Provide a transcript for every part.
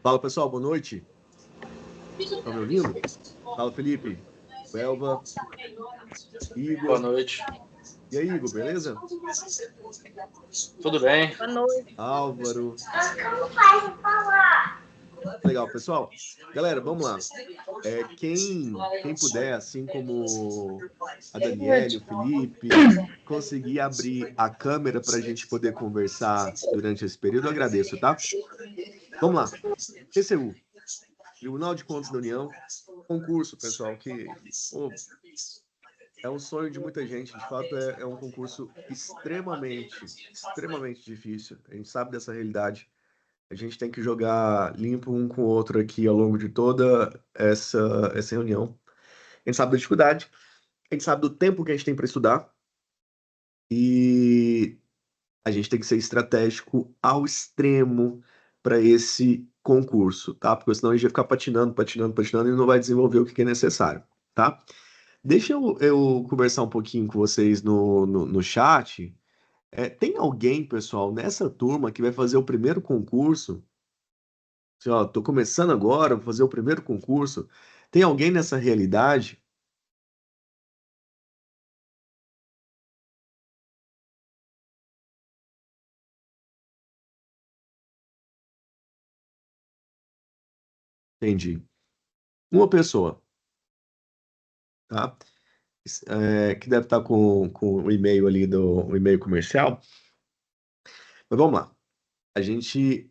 Fala pessoal, boa noite. Estão me ouvindo? Fala Felipe, Elva, Boa Igor. noite. E aí, Igor, beleza? Tudo bem? Boa noite. Álvaro. Legal, pessoal. Galera, vamos lá. Quem puder, assim como a Daniele, o Felipe, conseguir abrir a câmera para a gente poder conversar durante esse período, eu agradeço, tá? Vamos lá. TCU, Tribunal de Contas da União, concurso, pessoal, que pô, é um sonho de muita gente. De fato, é um concurso extremamente difícil. A gente sabe dessa realidade. A gente tem que jogar limpo um com o outro aqui ao longo de toda essa reunião. A gente sabe da dificuldade, a gente sabe do tempo que a gente tem para estudar e a gente tem que ser estratégico ao extremo para esse concurso, tá? Porque senão a gente vai ficar patinando e não vai desenvolver o que é necessário, tá? Deixa eu conversar um pouquinho com vocês no chat. Tem alguém, pessoal, nessa turma que vai fazer o primeiro concurso? Assim, ó, tô começando agora, vou fazer o primeiro concurso. Tem alguém nessa realidade? Entendi. Uma pessoa, tá? Que deve estar com o e-mail ali o e-mail comercial. Mas vamos lá.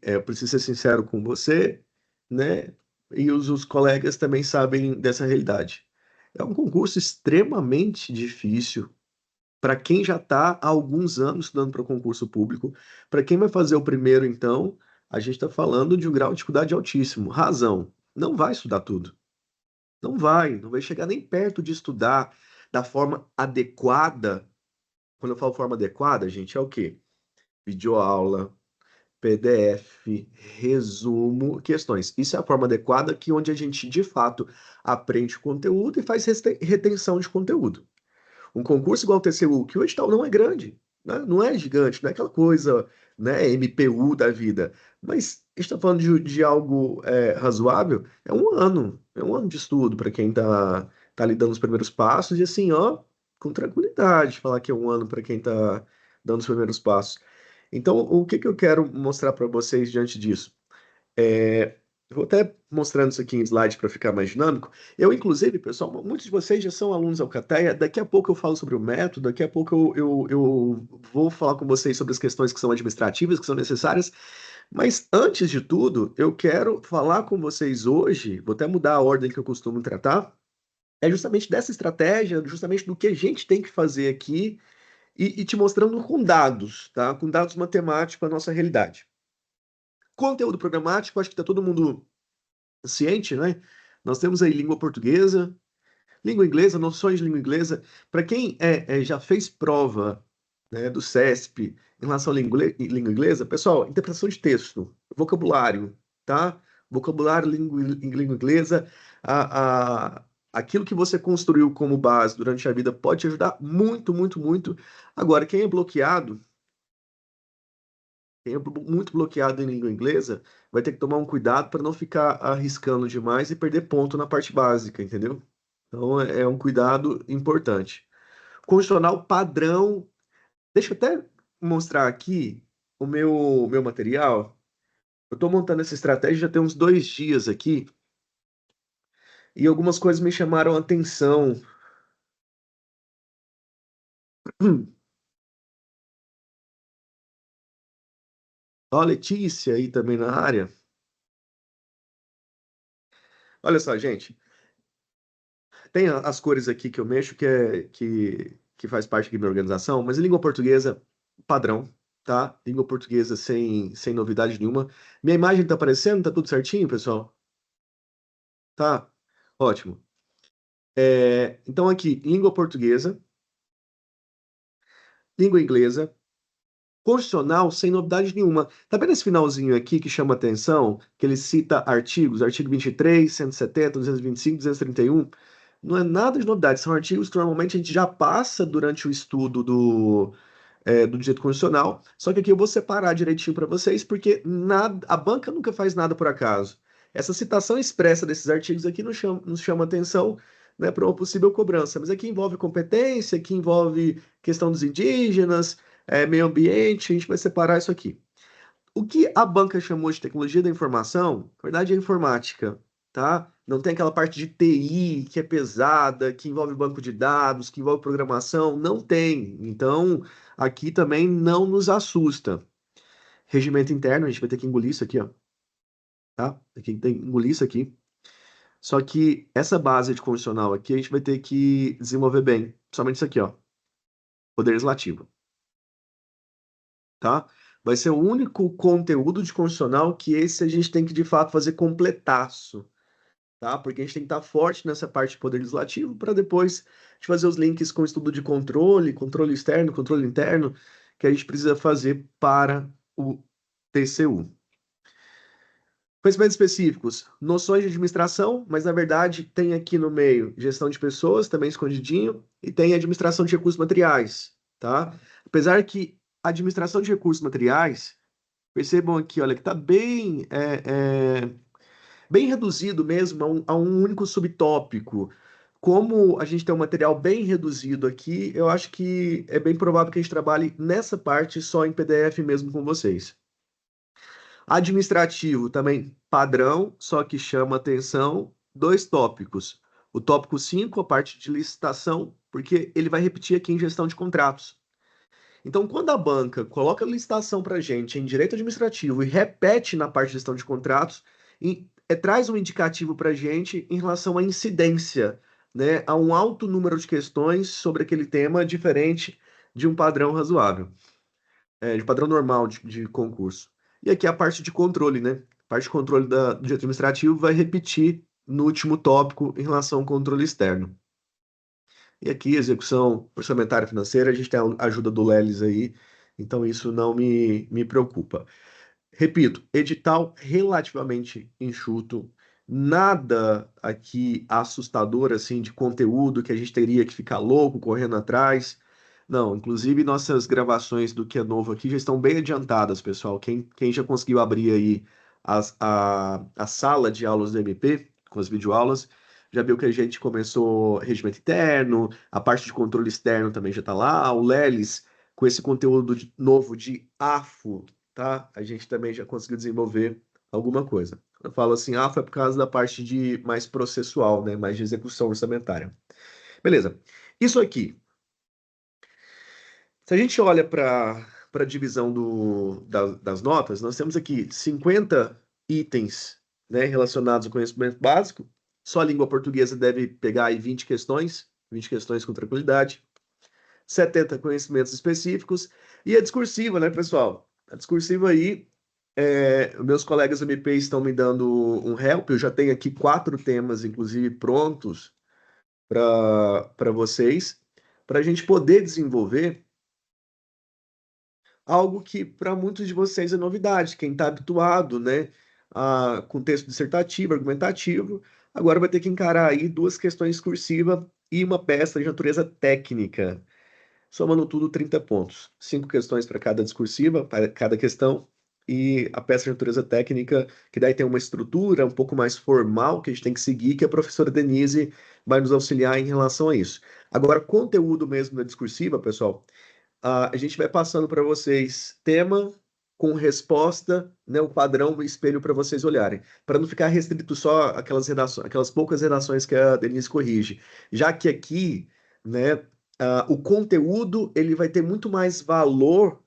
Eu preciso ser sincero com você, né? E os colegas também sabem dessa realidade. É um concurso extremamente difícil para quem já está há alguns anos estudando para concurso público. Para quem vai fazer o primeiro, então, a gente está falando de um grau de dificuldade altíssimo. Razão, não vai estudar tudo. Não vai chegar nem perto de estudar da forma adequada. Quando eu falo forma adequada, gente, é o quê? Videoaula, PDF, resumo, questões. Isso é a forma adequada que onde a gente de fato aprende o conteúdo e faz retenção de conteúdo. Um concurso igual ao TCU, que o edital não é grande, né? Não é gigante, não é aquela coisa, né, MPU da vida. Mas a gente está falando de algo razoável, é um ano de estudo para quem tá ali dando os primeiros passos, e assim, ó, com tranquilidade, falar que é um ano para quem está dando os primeiros passos. Então, o que que eu quero mostrar para vocês diante disso? É, vou até mostrando isso aqui em slide para ficar mais dinâmico. Eu, inclusive, pessoal, muitos de vocês já são alunos da Alcateia. Daqui a pouco eu falo sobre o método, daqui a pouco eu vou falar com vocês sobre as questões que são administrativas, que são necessárias. Mas antes de tudo, eu quero falar com vocês hoje, vou até mudar a ordem que eu costumo tratar, é justamente dessa estratégia, justamente do que a gente tem que fazer aqui e te mostrando com dados, tá? Com dados matemáticos a nossa realidade. Conteúdo programático, acho que está todo mundo ciente, né? Nós temos aí língua inglesa, noções de língua inglesa. Para quem já fez prova, né, do CESP em relação à língua inglesa, pessoal, interpretação de texto, vocabulário, tá? Vocabulário em língua inglesa, a, a, aquilo que você construiu como base durante a vida pode te ajudar muito, muito, muito. Agora, quem é muito bloqueado em língua inglesa vai ter que tomar um cuidado para não ficar arriscando demais e perder ponto na parte básica, entendeu? Então é um cuidado importante. Condicional padrão. Deixa eu até mostrar aqui o meu material. Eu estou montando essa estratégia já tem uns 2 dias aqui e algumas coisas me chamaram a atenção. Ó, a Letícia aí também na área. Olha só, gente. Tem as cores aqui que eu mexo, que faz parte aqui da minha organização, mas em língua portuguesa, padrão, tá? Língua portuguesa sem novidade nenhuma. Minha imagem tá aparecendo? Tá tudo certinho, pessoal? Tá? Ótimo. Então aqui, língua portuguesa, língua inglesa, constitucional sem novidade nenhuma. Tá vendo esse finalzinho aqui que chama atenção? Que ele cita artigos, artigo 23, 170, 225, 231. Não é nada de novidade, são artigos que normalmente a gente já passa durante o estudo do direito constitucional, só que aqui eu vou separar direitinho para vocês, porque a banca nunca faz nada por acaso. Essa citação expressa desses artigos aqui nos chama atenção, né, para uma possível cobrança, mas aqui envolve competência, aqui envolve questão dos indígenas, meio ambiente, a gente vai separar isso aqui. O que a banca chamou de tecnologia da informação, na verdade é informática, tá? Não tem aquela parte de TI que é pesada, que envolve banco de dados, que envolve programação, não tem. Então, aqui também não nos assusta. Regimento interno, a gente vai ter que engolir isso aqui, ó, tá? Tem que engolir isso aqui. Só que essa base de condicional aqui a gente vai ter que desenvolver bem. Somente isso aqui, ó. Poder legislativo, tá? Vai ser o único conteúdo de condicional que esse a gente tem que de fato fazer completaço, tá? Porque a gente tem que estar forte nessa parte de poder legislativo para depois a gente fazer os links com o estudo de controle, controle externo, controle interno, que a gente precisa fazer para o TCU. Conhecimentos específicos, noções de administração, mas na verdade tem aqui no meio gestão de pessoas, também escondidinho, e tem administração de recursos materiais, tá? Apesar que a administração de recursos materiais, percebam aqui, olha, que está bem reduzido mesmo a um único subtópico. Como a gente tem um material bem reduzido aqui, eu acho que é bem provável que a gente trabalhe nessa parte só em PDF mesmo com vocês. Administrativo também padrão, só que chama atenção dois tópicos. O tópico 5, a parte de licitação, porque ele vai repetir aqui em gestão de contratos. Então, quando a banca coloca a licitação para a gente em direito administrativo e repete na parte de gestão de contratos, traz um indicativo para a gente em relação à incidência, né, a um alto número de questões sobre aquele tema diferente de um padrão razoável, de padrão normal de concurso. E aqui a parte de controle, né? A parte de controle do direito administrativo vai repetir no último tópico em relação ao controle externo. E aqui, execução orçamentária financeira, a gente tem a ajuda do Lelis aí, então isso não me preocupa. Repito, edital relativamente enxuto, nada aqui assustador assim de conteúdo que a gente teria que ficar louco correndo atrás. Não, inclusive nossas gravações do que é novo aqui já estão bem adiantadas, pessoal. Quem já conseguiu abrir aí a sala de aulas do MP, com as videoaulas, já viu que a gente começou regimento interno, a parte de controle externo também já está lá, o Lelis com esse conteúdo novo de AFO, tá? A gente também já conseguiu desenvolver alguma coisa. Eu falo assim, AFO é por causa da parte de mais processual, né? Mais de execução orçamentária. Beleza. Isso aqui. Se a gente olha para a divisão das notas, nós temos aqui 50 itens, né, relacionados ao conhecimento básico. Só a língua portuguesa deve pegar aí 20 questões com tranquilidade. 70 conhecimentos específicos. E a discursiva, né, pessoal? A discursiva aí, meus colegas MP estão me dando um help. Eu já tenho aqui 4 temas, inclusive, prontos para vocês, para a gente poder desenvolver algo que para muitos de vocês é novidade. Quem está habituado, né, com texto dissertativo, argumentativo, agora vai ter que encarar aí 2 questões discursivas e uma peça de natureza técnica. Somando tudo, 30 pontos. 5 questões para cada discursiva, para cada questão, e a peça de natureza técnica, que daí tem uma estrutura um pouco mais formal que a gente tem que seguir, que a professora Denise vai nos auxiliar em relação a isso. Agora, conteúdo mesmo da discursiva, pessoal, a gente vai passando para vocês tema com resposta, né, o padrão, o espelho para vocês olharem, para não ficar restrito só aquelas poucas redações que a Denise corrige, já que aqui, né, o conteúdo ele vai ter muito mais valor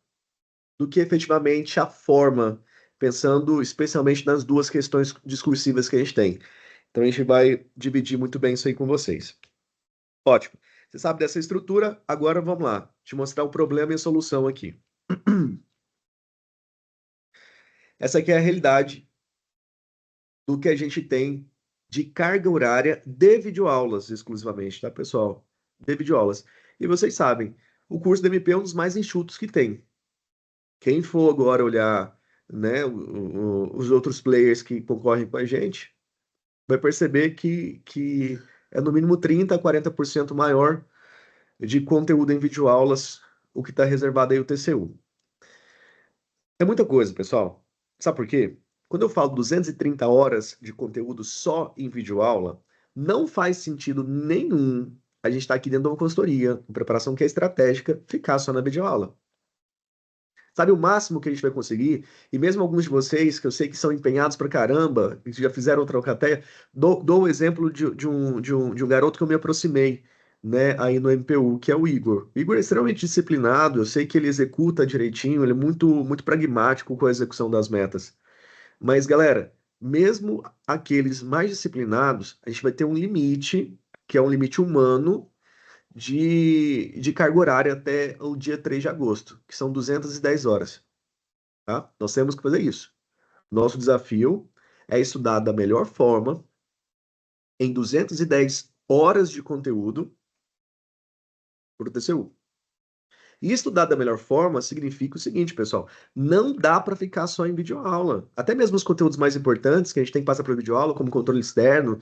do que efetivamente a forma, pensando especialmente nas 2 questões discursivas que a gente tem. Então a gente vai dividir muito bem isso aí com vocês. Ótimo. Você sabe dessa estrutura, agora vamos lá, te mostrar o problema e a solução aqui. Essa aqui é a realidade do que a gente tem de carga horária de videoaulas exclusivamente, tá, pessoal? De videoaulas. E vocês sabem, o curso da MP é um dos mais enxutos que tem. Quem for agora olhar, né, os outros players que concorrem com a gente, vai perceber que é no mínimo 30% a 40% maior de conteúdo em videoaulas o que está reservado aí o TCU. É muita coisa, pessoal. Sabe por quê? Quando eu falo 230 horas de conteúdo só em videoaula, não faz sentido nenhum a gente estar aqui dentro de uma consultoria, uma preparação que é estratégica, ficar só na videoaula. Sabe o máximo que a gente vai conseguir? E mesmo alguns de vocês, que eu sei que são empenhados pra caramba, e já fizeram Trocateia, dou o exemplo de um garoto que eu me aproximei, né, aí no MPU, que é o Igor. O Igor é extremamente disciplinado, eu sei que ele executa direitinho, ele é muito pragmático com a execução das metas. Mas, galera, mesmo aqueles mais disciplinados, a gente vai ter um limite, que é um limite humano, de carga horária até o dia 3 de agosto, que são 210 horas, tá? Nós temos que fazer isso. Nosso desafio é estudar da melhor forma, em 210 horas de conteúdo, para o TCU. E estudar da melhor forma significa o seguinte, pessoal: não dá para ficar só em videoaula. Até mesmo os conteúdos mais importantes que a gente tem que passar para videoaula, como controle externo,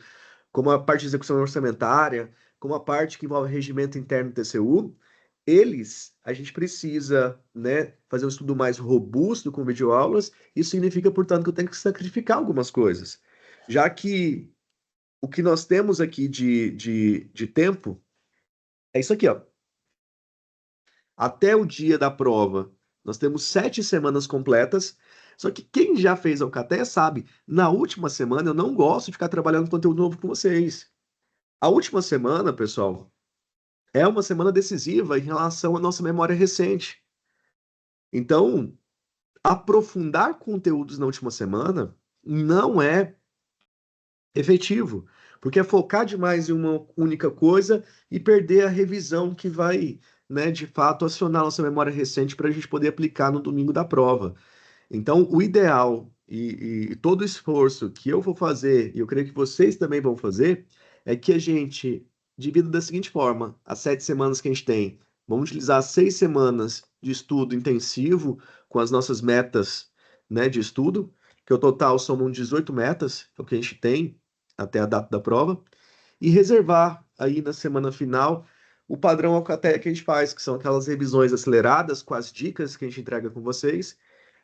como a parte de execução orçamentária, como a parte que envolve regimento interno do TCU, a gente precisa, né, fazer um estudo mais robusto com videoaulas. Isso significa, portanto, que eu tenho que sacrificar algumas coisas. Já que o que nós temos aqui de tempo é isso aqui, ó. Até o dia da prova, nós temos 7 semanas completas. Só que quem já fez a Alcateia sabe, na última semana eu não gosto de ficar trabalhando conteúdo novo com vocês. A última semana, pessoal, é uma semana decisiva em relação à nossa memória recente. Então, aprofundar conteúdos na última semana não é efetivo, porque é focar demais em uma única coisa e perder a revisão que vai, né, de fato, acionar nossa memória recente para a gente poder aplicar no domingo da prova. Então, o ideal e todo o esforço que eu vou fazer, e eu creio que vocês também vão fazer, é que a gente divida da seguinte forma: as 7 semanas que a gente tem, vamos utilizar 6 semanas de estudo intensivo com as nossas metas, né, de estudo, que o total somam 18 metas, é o que a gente tem até a data da prova, e reservar aí na semana final o padrão Alcatel que a gente faz, que são aquelas revisões aceleradas com as dicas que a gente entrega com vocês,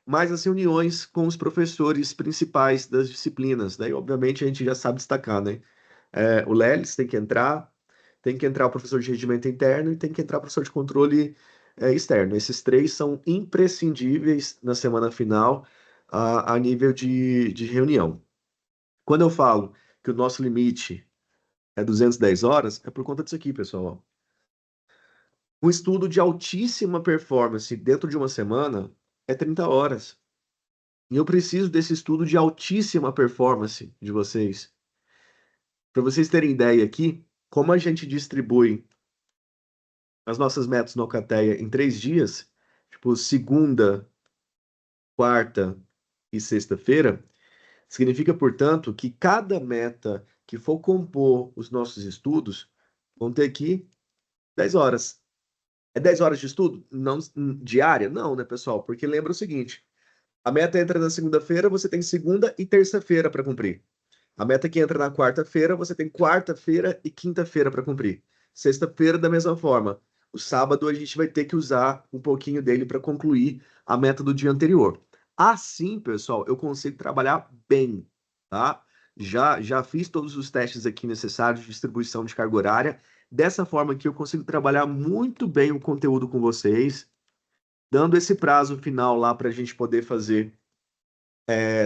mais as reuniões com os professores principais das disciplinas. Daí, obviamente, a gente já sabe destacar, né? O Lelis tem que entrar o professor de rendimento interno e tem que entrar o professor de controle externo. Esses três são imprescindíveis na semana final a nível de reunião. Quando eu falo que o nosso limite é 210 horas, é por conta disso aqui, pessoal. Um estudo de altíssima performance dentro de uma semana é 30 horas. E eu preciso desse estudo de altíssima performance de vocês. Para vocês terem ideia aqui, como a gente distribui as nossas metas no Alcateia em 3 dias, tipo segunda, quarta e sexta-feira, significa, portanto, que cada meta que for compor os nossos estudos vão ter aqui 10 horas. É 10 horas de estudo? Não diária? Não, né, pessoal? Porque lembra o seguinte: a meta entra na segunda-feira, você tem segunda e terça-feira para cumprir. A meta que entra na quarta-feira, você tem quarta-feira e quinta-feira para cumprir. Sexta-feira, da mesma forma. O sábado, a gente vai ter que usar um pouquinho dele para concluir a meta do dia anterior. Assim, pessoal, eu consigo trabalhar bem, tá? Já fiz todos os testes aqui necessários de distribuição de carga horária. Dessa forma que eu consigo trabalhar muito bem o conteúdo com vocês, dando esse prazo final lá para a gente poder fazer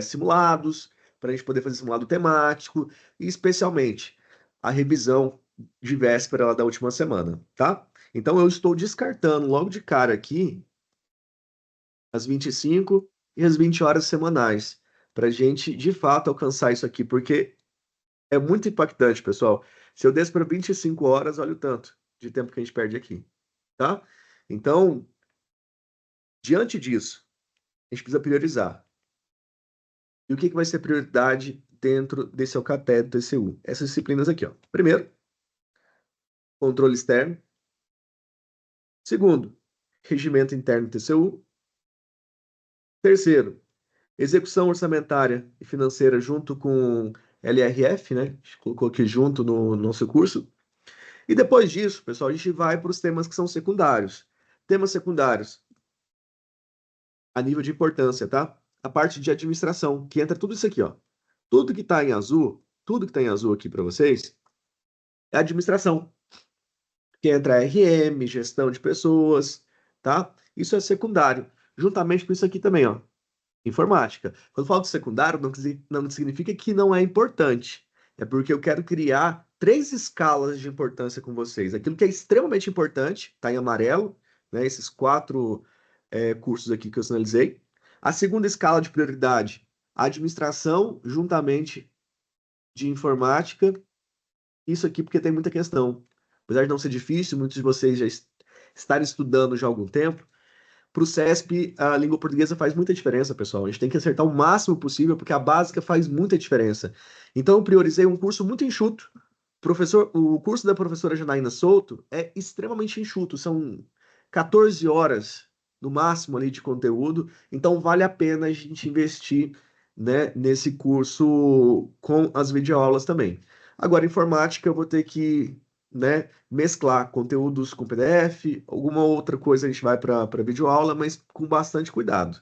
simulados, para a gente poder fazer simulado temático e, especialmente, a revisão de véspera lá da última semana, tá? Então, eu estou descartando logo de cara aqui as 25 e as 20 horas semanais, para a gente, de fato, alcançar isso aqui, porque é muito impactante, pessoal. Se eu desço para 25 horas, olha o tanto de tempo que a gente perde aqui, tá? Então, diante disso, a gente precisa priorizar. E o que vai ser prioridade dentro desse Alcatel do TCU? Essas disciplinas aqui, ó. Primeiro, controle externo. Segundo, regimento interno do TCU. Terceiro, execução orçamentária e financeira junto com LRF, né? A gente colocou aqui junto no nosso curso. E depois disso, pessoal, a gente vai para os temas que são secundários. Temas secundários, a nível de importância, tá? A parte de administração, que entra tudo isso aqui, ó. Tudo que tá em azul aqui para vocês, é administração. Que entra RM, gestão de pessoas, tá? Isso é secundário. Juntamente com isso aqui também, ó. Informática. Quando eu falo de secundário, não significa que não é importante. É porque eu quero criar 3 escalas de importância com vocês. Aquilo que é extremamente importante, tá em amarelo, né? Esses 4 cursos aqui que eu sinalizei. A segunda escala de prioridade, administração, juntamente de informática. Isso aqui porque tem muita questão. Apesar de não ser difícil, muitos de vocês já estarem estudando já há algum tempo. Para o CESP, a língua portuguesa faz muita diferença, pessoal. A gente tem que acertar o máximo possível, porque a básica faz muita diferença. Então, eu priorizei um curso muito enxuto. O curso da professora Janaína Souto é extremamente enxuto. São 14 horas, no máximo, ali de conteúdo. Então, vale a pena a gente investir, né, nesse curso com as videoaulas também. Agora, informática, eu vou ter que, né, mesclar conteúdos com PDF, alguma outra coisa a gente vai para videoaula, mas com bastante cuidado.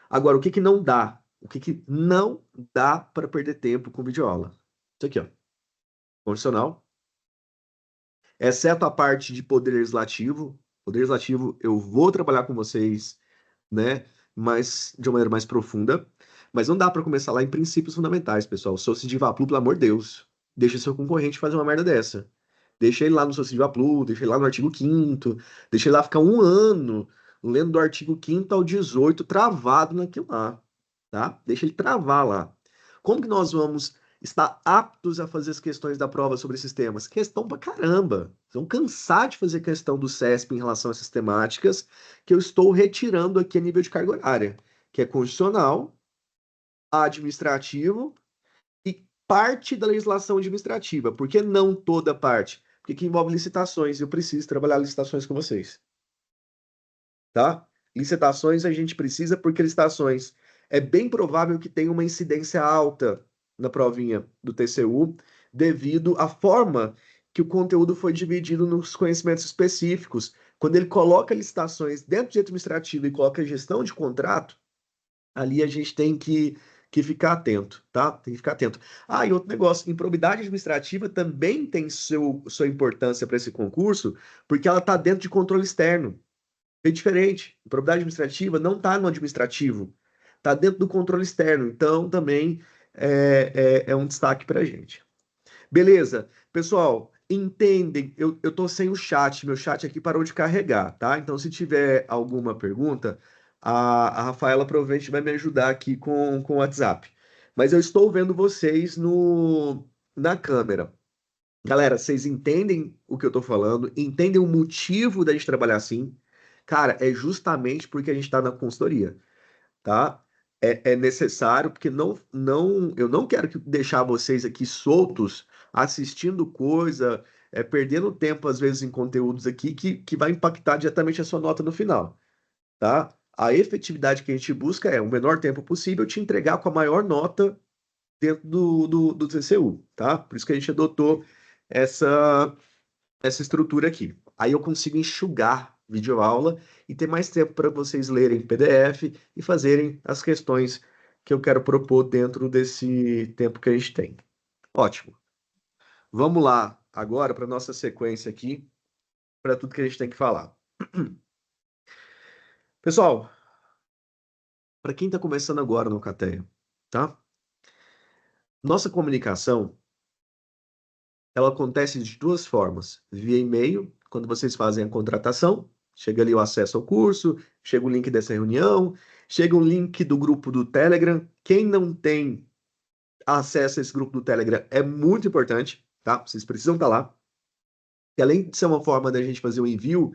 Agora, o que que não dá? O que que não dá para perder tempo com videoaula? Isso aqui, ó. Condicional, exceto a parte de poder legislativo. Poder legislativo, eu vou trabalhar com vocês, né, mas de uma maneira mais profunda. Mas não dá para começar lá em princípios fundamentais, pessoal. Soci de Vaplu, pelo amor de Deus. Deixa seu concorrente fazer uma merda dessa. Deixa ele lá no Soci de Vaplu, deixa ele lá no artigo 5º, deixa ele lá ficar 1 ano lendo do artigo 5º ao 18 travado naquilo lá, tá? Deixa ele travar lá. Como que nós vamos estar aptos a fazer as questões da prova sobre esses temas? Questão pra caramba. Vocês vão cansar de fazer questão do CESP em relação a essas temáticas que eu estou retirando aqui a nível de carga horária, que é constitucional, administrativo e parte da legislação administrativa. Por que não toda parte? Porque que envolve licitações e eu preciso trabalhar licitações com vocês. Tá? Licitações a gente precisa porque licitações é bem provável que tenha uma incidência alta na provinha do TCU devido à forma que o conteúdo foi dividido nos conhecimentos específicos. Quando ele coloca licitações dentro de administrativo e coloca gestão de contrato, ali a gente tem que ficar atento, tá? Tem que ficar atento. Ah, e outro negócio, improbidade administrativa também tem sua importância para esse concurso, porque ela está dentro de controle externo. É diferente. Improbidade administrativa não está no administrativo, está dentro do controle externo. Então, também é um destaque para a gente. Beleza. Pessoal, entendem? Eu tô sem o chat, meu chat aqui parou de carregar, tá? Então, se tiver alguma pergunta, a Rafaela provavelmente vai me ajudar aqui com o WhatsApp. Mas eu estou vendo vocês na câmera. Galera, vocês entendem o que eu tô falando? Entendem o motivo da gente trabalhar assim? Cara, é justamente porque a gente está na consultoria, tá? É necessário, porque eu não quero deixar vocês aqui soltos, assistindo coisa, perdendo tempo, às vezes, em conteúdos aqui que vai impactar diretamente a sua nota no final, tá? A efetividade que a gente busca é o menor tempo possível te entregar com a maior nota dentro do TCU, tá? Por isso que a gente adotou essa, essa estrutura aqui. Aí eu consigo enxugar videoaula e ter mais tempo para vocês lerem PDF e fazerem as questões que eu quero propor dentro desse tempo que a gente tem. Ótimo. Vamos lá agora para nossa sequência aqui, para tudo que a gente tem que falar. Pessoal, para quem está começando agora no Cateia, tá? Nossa comunicação, ela acontece de 2 formas. Via e-mail, quando vocês fazem a contratação, chega ali o acesso ao curso, chega o link dessa reunião, chega o link do grupo do Telegram. Quem não tem acesso a esse grupo do Telegram é muito importante, tá? Vocês precisam estar lá. E além de ser uma forma da gente fazer o envio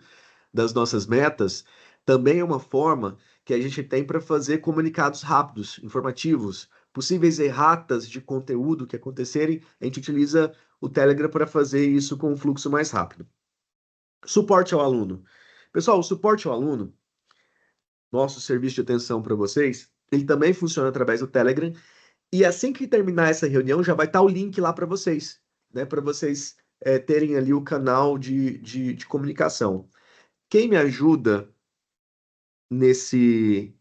das nossas metas, também é uma forma que a gente tem para fazer comunicados rápidos, informativos, possíveis erratas de conteúdo que acontecerem, a gente utiliza o Telegram para fazer isso com um fluxo mais rápido. Suporte ao aluno. Pessoal, o suporte ao aluno, nosso serviço de atenção para vocês, ele também funciona através do Telegram. E assim que terminar essa reunião, já vai estar o link lá para vocês, né? Para vocês terem ali o canal de comunicação. Quem me ajuda nesse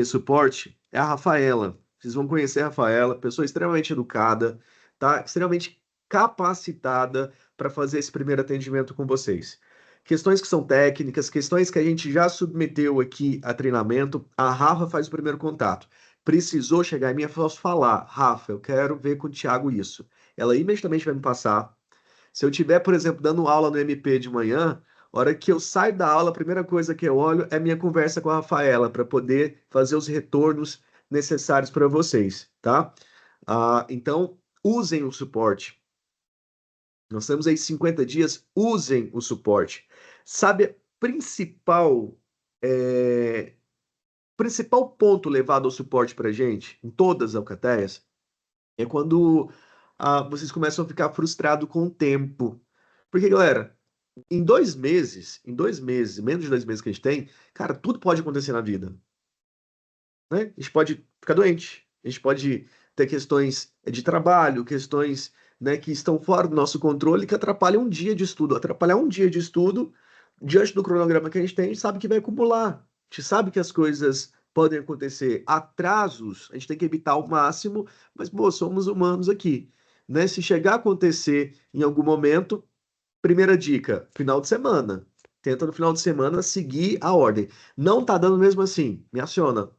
suporte é a Rafaela. Vocês vão conhecer a Rafaela, pessoa extremamente educada, tá? Extremamente capacitada para fazer esse primeiro atendimento com vocês. Questões que são técnicas, questões que a gente já submeteu aqui a treinamento, a Rafa faz o primeiro contato. Precisou chegar em mim, eu posso falar, Rafa, eu quero ver com o Thiago isso. Ela imediatamente vai me passar. Se eu tiver, por exemplo, dando aula no MP de manhã, a hora que eu saio da aula, a primeira coisa que eu olho é minha conversa com a Rafaela, para poder fazer os retornos necessários para vocês, tá? Então, usem o suporte. Nós temos aí 50 dias, usem o suporte. Sabe, principal ponto levado ao suporte para gente, em todas as alcateias, é quando vocês começam a ficar frustrados com o tempo. Porque, galera, em 2 meses, menos de 2 meses que a gente tem, cara, tudo pode acontecer na vida, né? A gente pode ficar doente, a gente pode ter questões de trabalho, questões, né, que estão fora do nosso controle, que atrapalham um dia de estudo. Atrapalhar um dia de estudo, diante do cronograma que a gente sabe que vai acumular. A gente sabe que as coisas podem acontecer. Atrasos, a gente tem que evitar ao máximo, mas, pô, somos humanos aqui, né? Se chegar a acontecer em algum momento, primeira dica, final de semana. Tenta no final de semana seguir a ordem. Não tá dando mesmo assim, me aciona.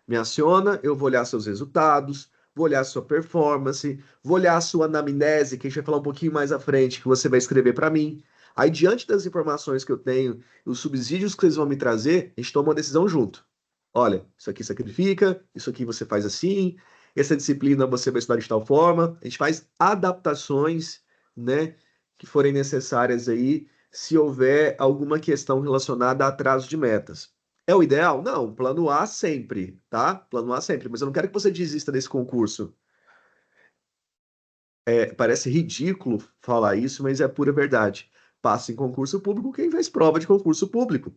Me aciona, eu vou olhar seus resultados, vou olhar sua performance, vou olhar sua anamnese, que a gente vai falar um pouquinho mais à frente, que você vai escrever para mim. Aí, diante das informações que eu tenho, os subsídios que eles vão me trazer, a gente toma uma decisão junto. Olha, isso aqui sacrifica, isso aqui você faz assim, essa disciplina você vai estudar de tal forma. A gente faz adaptações, né, que forem necessárias aí, se houver alguma questão relacionada a atraso de metas. É o ideal? Não, plano A sempre, tá? Plano A sempre, mas eu não quero que você desista desse concurso. Parece ridículo falar isso, mas é pura verdade. Passa em concurso público quem faz prova de concurso público.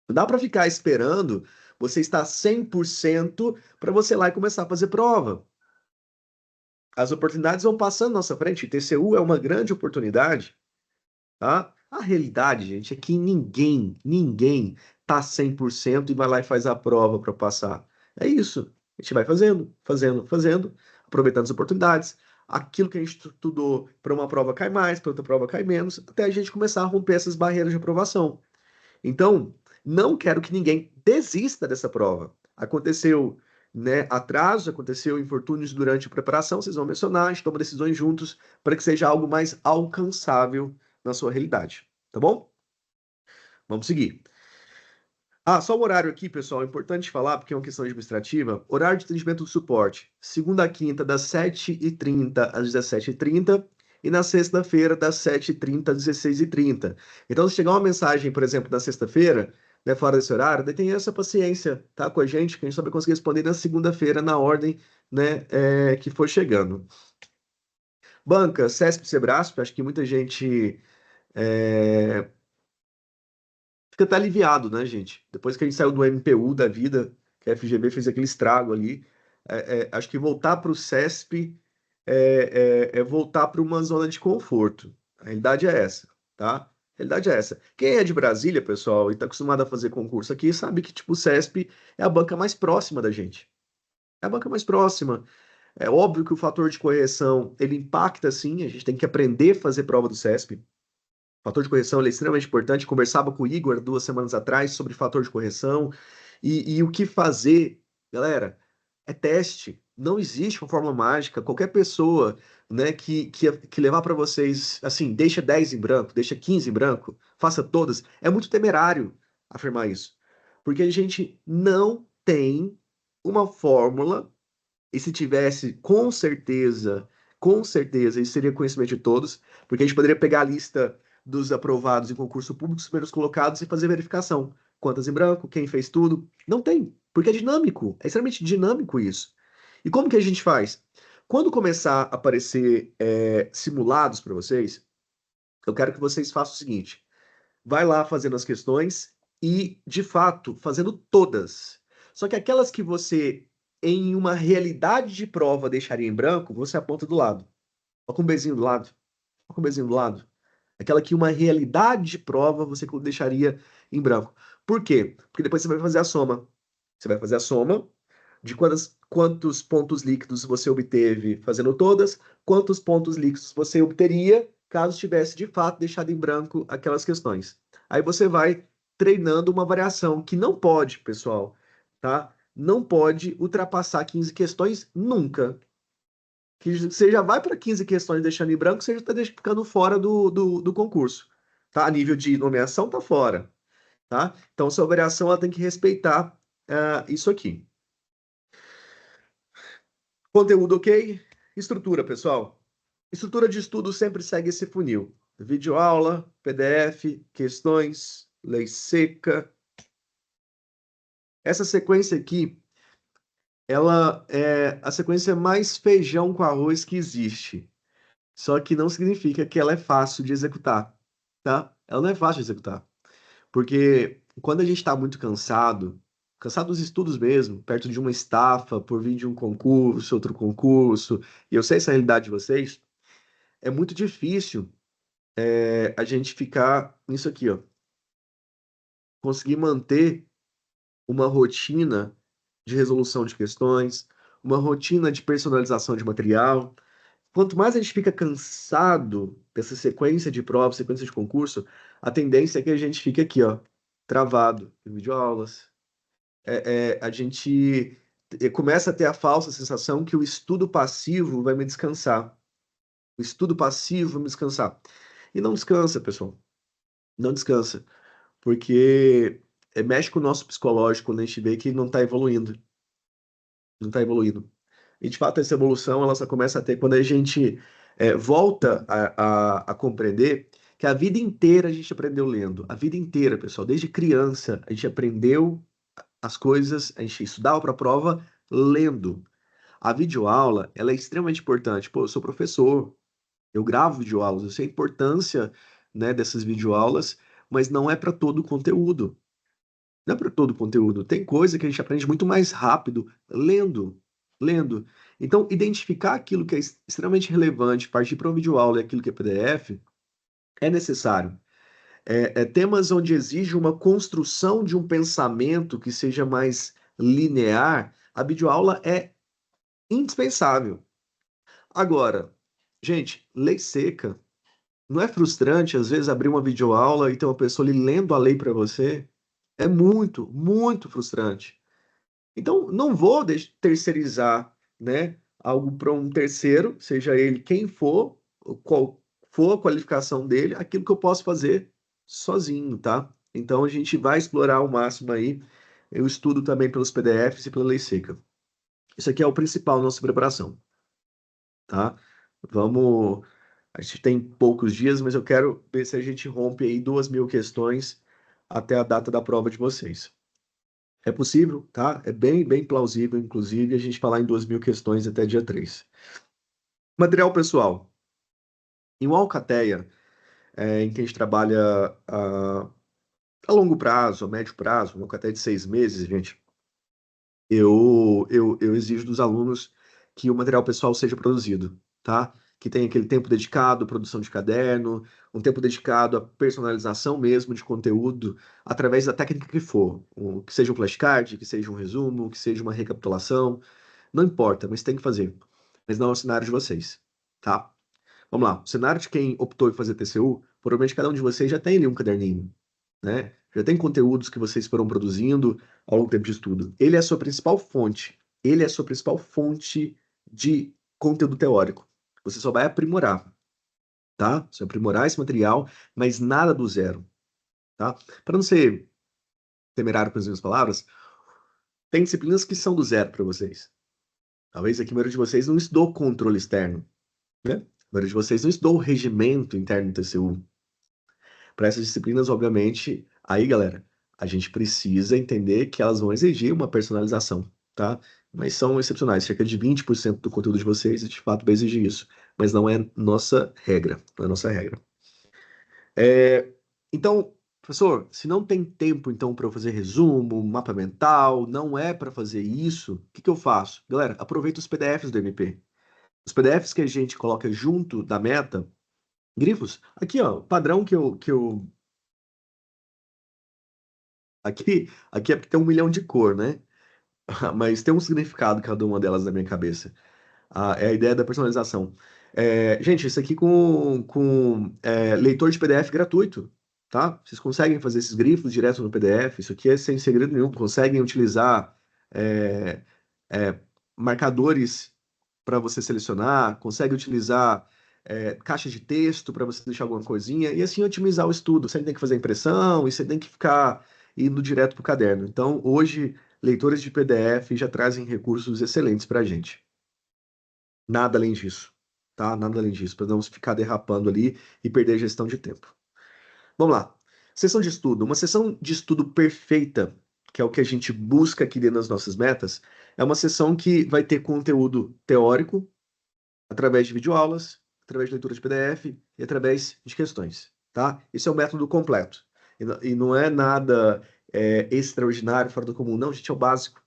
Não dá para ficar esperando você estar 100% para você ir lá e começar a fazer prova. As oportunidades vão passando na nossa frente. TCU é uma grande oportunidade, tá? A realidade, gente, é que ninguém tá 100% e vai lá e faz a prova para passar. É isso. A gente vai fazendo, aproveitando as oportunidades. Aquilo que a gente estudou para uma prova cai mais, para outra prova cai menos, até a gente começar a romper essas barreiras de aprovação. Então, não quero que ninguém desista dessa prova. Aconteceu, né, atraso, aconteceu infortúnios durante a preparação, vocês vão mencionar, a gente toma decisões juntos para que seja algo mais alcançável na sua realidade, tá bom? Vamos seguir. Só o horário aqui, pessoal, é importante falar, porque é uma questão administrativa. Horário de atendimento do suporte, segunda a quinta, das 7h30 às 17h30, e na sexta-feira, das 7h30 às 16h30. Então, se chegar uma mensagem, por exemplo, na sexta-feira, né, fora desse horário, daí tem essa paciência, tá, com a gente, que a gente só vai conseguir responder na segunda-feira, na ordem, né, que for chegando. Banca, CESP, Sebrasp, acho que muita gente é, fica até aliviado, né, gente? Depois que a gente saiu do MPU da vida, que a FGV fez aquele estrago ali, acho que voltar para o CESP é voltar para uma zona de conforto. A realidade é essa, tá? A realidade é essa. Quem é de Brasília, pessoal, e está acostumado a fazer concurso aqui, sabe que, tipo, o CESP é a banca mais próxima da gente. É a banca mais próxima. É óbvio que o fator de correção, ele impacta, sim, a gente tem que aprender a fazer prova do CESP. Fator de correção ele é extremamente importante. Conversava com o Igor 2 semanas atrás sobre fator de correção e o que fazer. Galera, é teste. Não existe uma fórmula mágica. Qualquer pessoa, né, que levar para vocês, assim, deixa 10 em branco, deixa 15 em branco, faça todas, é muito temerário afirmar isso. Porque a gente não tem uma fórmula, e se tivesse, com certeza, isso seria conhecimento de todos, porque a gente poderia pegar a lista dos aprovados em concurso público, os primeiros colocados, e fazer verificação. Quantas em branco, quem fez tudo. Não tem, porque é dinâmico, é extremamente dinâmico isso. E como que a gente faz? Quando começar a aparecer simulados para vocês, eu quero que vocês façam o seguinte: vai lá fazendo as questões e, de fato, fazendo todas. Só que aquelas que você, em uma realidade de prova, deixaria em branco, você aponta do lado. Olha com o bezinho do lado. Olha com o bezinho do lado. Aquela que uma realidade de prova você deixaria em branco. Por quê? Porque depois você vai fazer a soma. Você vai fazer a soma de quantos pontos líquidos você obteve fazendo todas, quantos pontos líquidos você obteria caso tivesse de fato deixado em branco aquelas questões. Aí você vai treinando uma variação que não pode, pessoal, tá? Não pode ultrapassar 15 questões nunca. Que você já vai para 15 questões deixando em branco, você já está ficando fora do concurso. Tá? A nível de nomeação, tá fora. Tá? Então, sua variação ela tem que respeitar isso aqui. Conteúdo ok? Estrutura, pessoal. Estrutura de estudo sempre segue esse funil. Videoaula, PDF, questões, lei seca. Essa sequência aqui, ela é a sequência mais feijão com arroz que existe. Só que não significa que ela é fácil de executar, tá? Ela não é fácil de executar. Porque quando a gente está muito cansado, cansado dos estudos mesmo, perto de uma estafa, por vir de um concurso, outro concurso, e eu sei essa realidade de vocês, é muito difícil a gente ficar nisso aqui, ó. Conseguir manter uma rotina de resolução de questões, uma rotina de personalização de material. Quanto mais a gente fica cansado dessa sequência de provas, sequência de concurso, a tendência é que a gente fique aqui, ó, travado em videoaulas. A gente começa a ter a falsa sensação que o estudo passivo vai me descansar. O estudo passivo vai me descansar. E não descansa, pessoal. Não descansa. Porque mexe com o nosso psicológico quando a gente vê que não está evoluindo. Não está evoluindo. E de fato, essa evolução ela só começa a ter quando a gente volta a compreender que a vida inteira a gente aprendeu lendo. A vida inteira, pessoal. Desde criança, a gente aprendeu as coisas, a gente estudava para a prova lendo. A videoaula, ela é extremamente importante. Pô, eu sou professor, eu gravo videoaulas, eu sei a importância, né, dessas videoaulas, mas não é para todo o conteúdo. Não é para todo o conteúdo. Tem coisa que a gente aprende muito mais rápido lendo, lendo. Então, identificar aquilo que é extremamente relevante, partir para uma videoaula e aquilo que é PDF, é necessário. Temas onde exige uma construção de um pensamento que seja mais linear, a videoaula é indispensável. Agora, gente, lei seca. Não é frustrante, às vezes, abrir uma videoaula e ter uma pessoa ali lendo a lei para você? É muito, muito frustrante. Então, não vou terceirizar, né, algo para um terceiro, seja ele quem for, qual for a qualificação dele, aquilo que eu posso fazer sozinho, tá? Então, a gente vai explorar ao máximo aí. Eu estudo também pelos PDFs e pela lei seca. Isso aqui é o principal da nossa preparação, tá? Vamos. A gente tem poucos dias, mas eu quero ver se a gente rompe aí 2.000 questões até a data da prova de vocês. É possível, tá? É bem, bem plausível, inclusive, a gente falar em 2.000 questões até dia 3. Material pessoal. Em uma Alcateia, em que a gente trabalha a longo prazo, a médio prazo, uma Alcateia de 6 meses, gente, eu exijo dos alunos que o material pessoal seja produzido, tá? Que tenha aquele tempo dedicado à produção de caderno, um tempo dedicado à personalização mesmo de conteúdo, através da técnica que for. Que seja um flashcard, que seja um resumo, que seja uma recapitulação, não importa, mas tem que fazer. Mas não é o cenário de vocês, tá? Vamos lá. O cenário de quem optou em fazer TCU, provavelmente cada um de vocês já tem ali um caderninho, né? Já tem conteúdos que vocês foram produzindo ao longo do tempo de estudo. Ele é a sua principal fonte. Ele é a sua principal fonte de conteúdo teórico. Você só vai aprimorar, tá? Você vai aprimorar esse material, mas nada do zero, tá? Para não ser temerário com as minhas palavras, tem disciplinas que são do zero para vocês. Talvez aqui a maioria de vocês não estudou controle externo, né? A maioria de vocês não estudou o regimento interno do TCU. Para essas disciplinas, obviamente, aí, galera, a gente precisa entender que elas vão exigir uma personalização, tá? Mas são excepcionais, cerca de 20% do conteúdo de vocês, de fato, vai exigir isso. Mas não é nossa regra, não é nossa regra. Então, professor, se não tem tempo, então, para eu fazer resumo, mapa mental, não é para fazer isso, o que que eu faço? Galera, aproveita os PDFs do MP. Os PDFs que a gente coloca junto da meta, grifos, aqui, ó, padrão que eu Aqui é porque tem 1 milhão de cor, né? Mas tem um significado cada uma delas na minha cabeça. É a ideia da personalização. Gente, isso aqui com leitor de PDF gratuito, tá? Vocês conseguem fazer esses grifos direto no PDF. Isso aqui é sem segredo nenhum. Conseguem utilizar é, é, marcadores para você selecionar, consegue utilizar caixa de texto para você deixar alguma coisinha e assim otimizar o estudo. Você tem que fazer impressão e você tem que ficar indo direto para o caderno. Então, hoje, leitores de PDF já trazem recursos excelentes para a gente. Nada além disso, tá? Nada além disso, para não ficar derrapando ali e perder gestão de tempo. Vamos lá. Sessão de estudo. Uma sessão de estudo perfeita, que é o que a gente busca aqui dentro das nossas metas, é uma sessão que vai ter conteúdo teórico, através de videoaulas, através de leitura de PDF e através de questões, tá? Esse é o método completo. E não é nada extraordinário, fora do comum, não, gente, é o básico.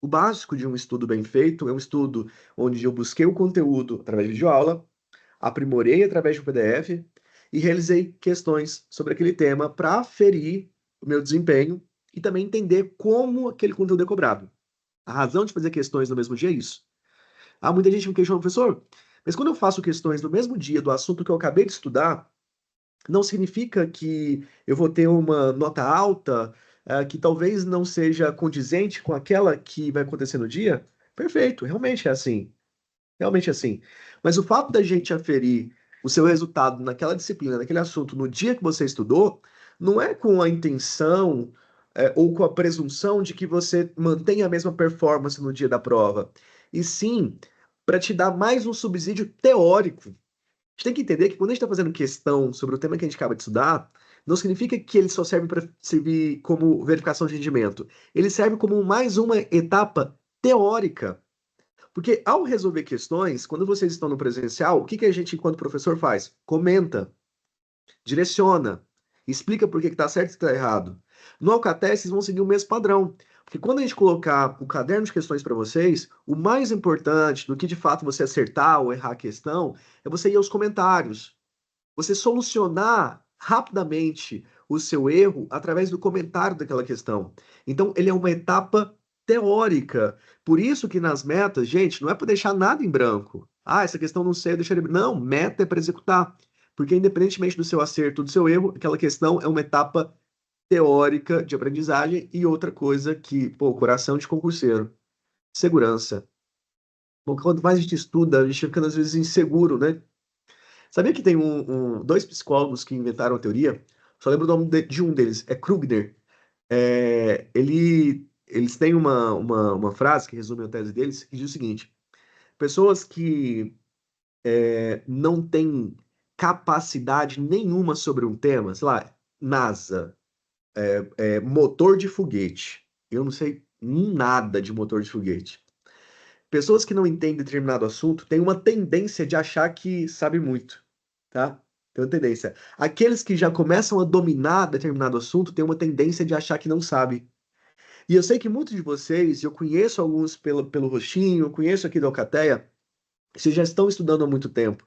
O básico de um estudo bem feito é um estudo onde eu busquei o conteúdo através de videoaula, aprimorei através de um PDF e realizei questões sobre aquele tema para aferir o meu desempenho e também entender como aquele conteúdo é cobrado. A razão de fazer questões no mesmo dia é isso. Muita gente me questiona, professor, mas quando eu faço questões no mesmo dia do assunto que eu acabei de estudar, não significa que eu vou ter uma nota alta, que talvez não seja condizente com aquela que vai acontecer no dia? Perfeito, realmente é assim. Realmente é assim. Mas o fato da gente aferir o seu resultado naquela disciplina, naquele assunto, no dia que você estudou, não é com a intenção, ou com a presunção de que você mantenha a mesma performance no dia da prova. E sim, para te dar mais um subsídio teórico. A gente tem que entender que quando a gente está fazendo questão sobre o tema que a gente acaba de estudar, não significa que ele só serve para servir como verificação de rendimento. Ele serve como mais uma etapa teórica. Porque ao resolver questões, quando vocês estão no presencial, o que que a gente, enquanto professor, faz? Comenta, direciona, explica por que está certo e está errado. No Alcatel, vocês vão seguir o mesmo padrão. Porque quando a gente colocar o caderno de questões para vocês, o mais importante do que de fato você acertar ou errar a questão é você ir aos comentários. Você solucionar rapidamente o seu erro através do comentário daquela questão. Então, ele é uma etapa teórica. Por isso que nas metas, gente, não é para deixar nada em branco. Essa questão não sei, eu deixaria. Não, meta é para executar. Porque independentemente do seu acerto ou do seu erro, aquela questão é uma etapa teórica de aprendizagem e outra coisa que, pô, coração de concurseiro, segurança. Bom, quanto mais a gente estuda, a gente fica às vezes inseguro, né? Sabia que tem dois psicólogos que inventaram a teoria? Só lembro o nome de um deles, é Krugner. Eles têm uma frase que resume a tese deles, que diz o seguinte: pessoas que não têm capacidade nenhuma sobre um tema, sei lá, NASA, motor de foguete. Eu não sei nada de motor de foguete. Pessoas que não entendem determinado assunto têm uma tendência de achar que sabe muito, tá? Tem uma tendência. Aqueles que já começam a dominar determinado assunto têm uma tendência de achar que não sabe. E eu sei que muitos de vocês, eu conheço alguns pelo rostinho, eu conheço aqui da Alcateia, vocês já estão estudando há muito tempo.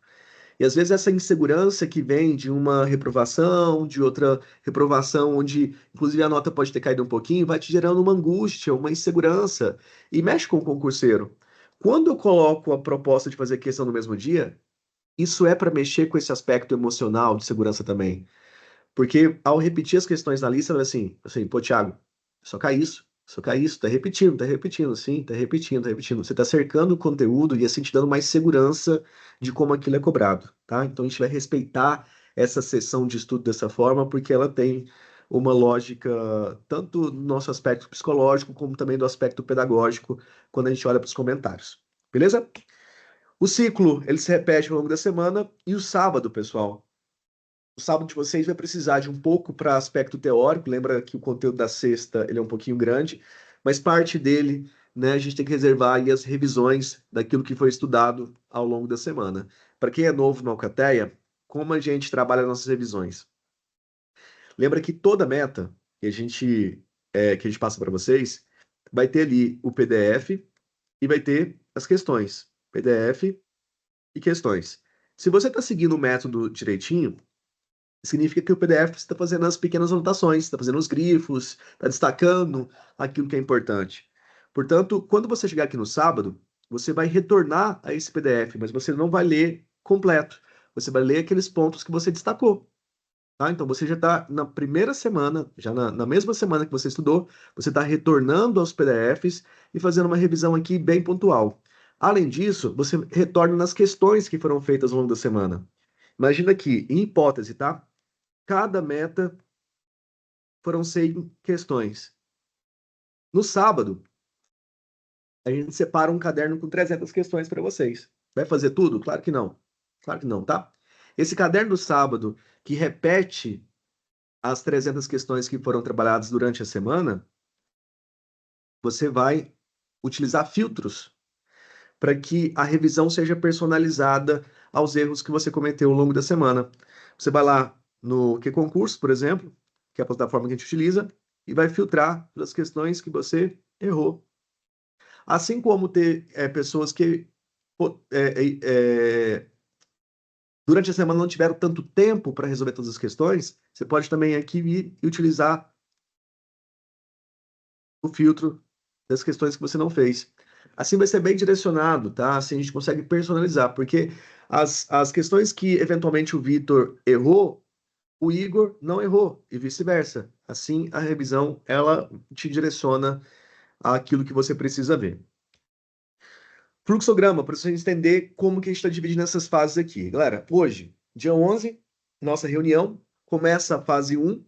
E às vezes essa insegurança que vem de uma reprovação, de outra reprovação, onde inclusive a nota pode ter caído um pouquinho, vai te gerando uma angústia, uma insegurança, e mexe com o concurseiro. Quando eu coloco a proposta de fazer questão no mesmo dia, isso é para mexer com esse aspecto emocional de segurança também. Porque ao repetir as questões na lista, vai assim, pô, Thiago, só cai isso, tá repetindo, sim, tá repetindo, tá repetindo. Você tá cercando o conteúdo e assim te dando mais segurança de como aquilo é cobrado, tá? Então a gente vai respeitar essa sessão de estudo dessa forma, porque ela tem uma lógica tanto no nosso aspecto psicológico, como também do aspecto pedagógico, quando a gente olha para os comentários. Beleza? O ciclo, ele se repete ao longo da semana e o sábado, pessoal. O sábado de vocês vai precisar de um pouco para aspecto teórico. Lembra que o conteúdo da sexta ele é um pouquinho grande, mas parte dele, né, a gente tem que reservar aí as revisões daquilo que foi estudado ao longo da semana. Para quem é novo no Alcateia, como a gente trabalha nossas revisões? Lembra que toda meta que a gente passa para vocês vai ter ali o PDF e vai ter as questões. PDF e questões. Se você está seguindo o método direitinho, significa que o PDF você está fazendo as pequenas anotações, está fazendo os grifos, está destacando aquilo que é importante. Portanto, quando você chegar aqui no sábado, você vai retornar a esse PDF, mas você não vai ler completo. Você vai ler aqueles pontos que você destacou. Tá? Então, você já está na primeira semana, já na mesma semana que você estudou, você está retornando aos PDFs e fazendo uma revisão aqui bem pontual. Além disso, você retorna nas questões que foram feitas ao longo da semana. Imagina aqui, em hipótese, tá? Cada meta foram 100 questões. No sábado, a gente separa um caderno com 300 questões para vocês. Vai fazer tudo? Claro que não. Claro que não, tá? Esse caderno do sábado, que repete as 300 questões que foram trabalhadas durante a semana, você vai utilizar filtros para que a revisão seja personalizada aos erros que você cometeu ao longo da semana. Você vai lá no QConcurso, por exemplo, que é a plataforma que a gente utiliza, e vai filtrar as questões que você errou. Assim como ter pessoas que durante a semana não tiveram tanto tempo para resolver todas as questões, você pode também aqui vir e utilizar o filtro das questões que você não fez. Assim vai ser bem direcionado, tá? Assim a gente consegue personalizar, porque as questões que eventualmente o Vitor errou, o Igor não errou, e vice-versa. Assim a revisão, ela te direciona àquilo que você precisa ver. Fluxograma, para você entender como que a gente está dividindo essas fases aqui. Galera, hoje, dia 11, nossa reunião, começa a fase 1,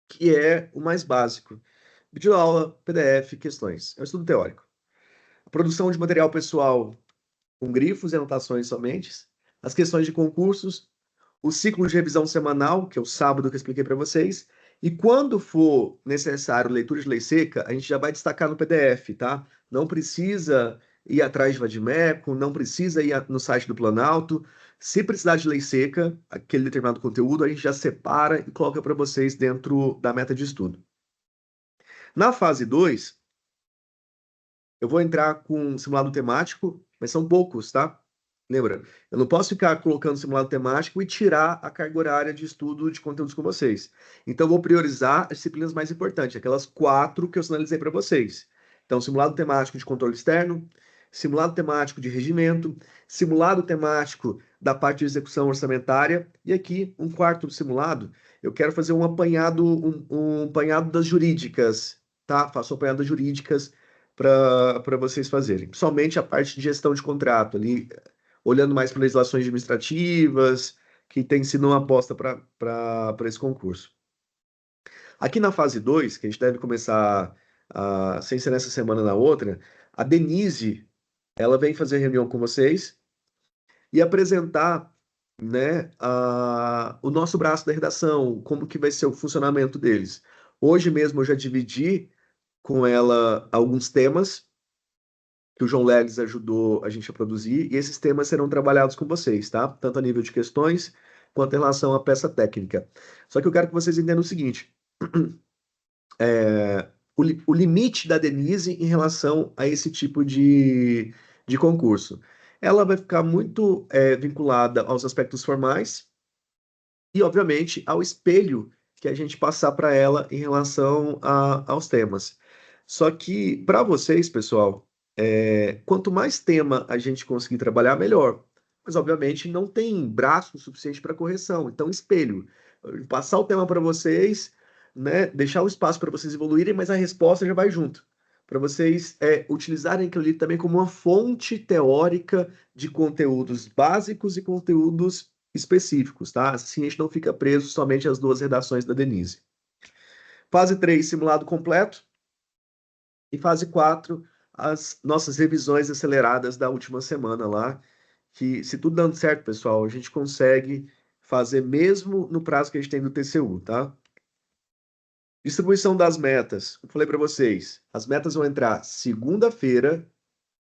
que é o mais básico. Videoaula, PDF, questões. É um estudo teórico. A produção de material pessoal com grifos e anotações somente. As questões de concursos. O ciclo de revisão semanal, que é o sábado que eu expliquei para vocês. E quando for necessário leitura de lei seca, a gente já vai destacar no PDF, tá? Não precisa ir atrás de Vadimeco, não precisa ir no site do Planalto. Se precisar de lei seca, aquele determinado conteúdo, a gente já separa e coloca para vocês dentro da meta de estudo. Na fase 2, eu vou entrar com simulado temático, mas são poucos, tá? Lembra, eu não posso ficar colocando simulado temático e tirar a carga horária de estudo de conteúdos com vocês. Então, eu vou priorizar as disciplinas mais importantes, aquelas 4 que eu sinalizei para vocês. Então, simulado temático de controle externo, simulado temático de regimento, simulado temático da parte de execução orçamentária, e aqui, um quarto simulado, eu quero fazer um apanhado, um apanhado das jurídicas, tá? Faço um apanhado das jurídicas para vocês fazerem. Principalmente a parte de gestão de contrato, ali, olhando mais para legislações administrativas, que tem sido uma aposta para esse concurso. Aqui na fase 2, que a gente deve começar, sem ser nessa semana na outra, a Denise, ela vem fazer reunião com vocês e apresentar, né, o nosso braço da redação, como que vai ser o funcionamento deles. Hoje mesmo eu já dividi com ela alguns temas que o João Leles ajudou a gente a produzir, e esses temas serão trabalhados com vocês, tá? Tanto a nível de questões, quanto em relação à peça técnica. Só que eu quero que vocês entendam o seguinte: o limite da Denise em relação a esse tipo de concurso. Ela vai ficar muito vinculada aos aspectos formais e, obviamente, ao espelho que a gente passar para ela em relação aos temas. Só que, para vocês, pessoal, quanto mais tema a gente conseguir trabalhar, melhor. Mas, obviamente, não tem braço suficiente para correção. Então, espelho. Passar o tema para vocês, né? Deixar o espaço para vocês evoluírem, mas a resposta já vai junto. Para vocês utilizarem aquilo ali também como uma fonte teórica de conteúdos básicos e conteúdos específicos, tá? Assim a gente não fica preso somente às 2 redações da Denise. Fase 3, simulado completo. E fase 4, as nossas revisões aceleradas da última semana lá, que se tudo dando certo, pessoal, a gente consegue fazer mesmo no prazo que a gente tem do TCU, tá? Distribuição das metas. Eu falei para vocês, as metas vão entrar segunda-feira,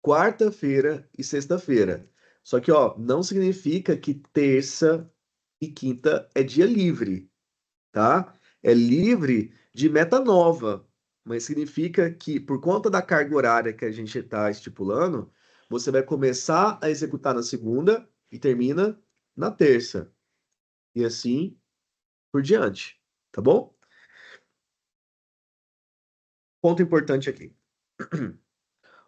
quarta-feira e sexta-feira. Só que, ó, não significa que terça e quinta é dia livre, tá? É livre de meta nova, mas significa que por conta da carga horária que a gente está estipulando, você vai começar a executar na segunda e termina na terça. E assim por diante, tá bom? Ponto importante aqui.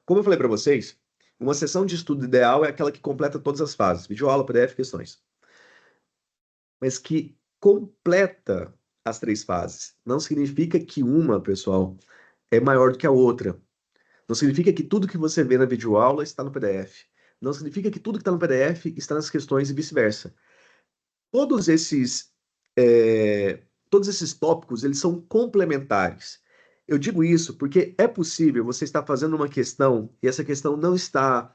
Como eu falei para vocês, uma sessão de estudo ideal é aquela que completa todas as fases, videoaula, PDF, questões. Mas que completa as 3 fases. Não significa que uma, pessoal, é maior do que a outra. Não significa que tudo que você vê na videoaula está no PDF. Não significa que tudo que está no PDF está nas questões e vice-versa. Todos esses, todos esses tópicos, eles são complementares. Eu digo isso porque é possível você estar fazendo uma questão e essa questão não está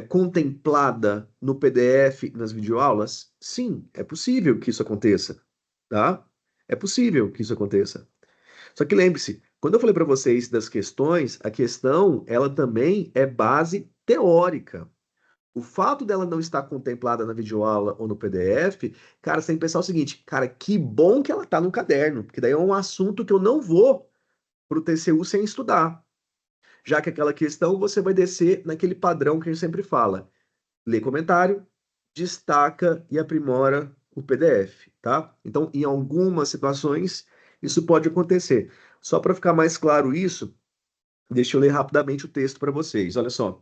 contemplada no PDF nas videoaulas? Sim, é possível que isso aconteça, tá? É possível que isso aconteça. Só que lembre-se, quando eu falei para vocês das questões, a questão, ela também é base teórica. O fato dela não estar contemplada na videoaula ou no PDF, cara, você tem que pensar o seguinte, cara, que bom que ela está no caderno, porque daí é um assunto que eu não vou para o TCU sem estudar. Já que aquela questão você vai descer naquele padrão que a gente sempre fala. Lê comentário, destaca e aprimora o PDF, tá? Então, em algumas situações, isso pode acontecer. Só para ficar mais claro isso, deixa eu ler rapidamente o texto para vocês. Olha só.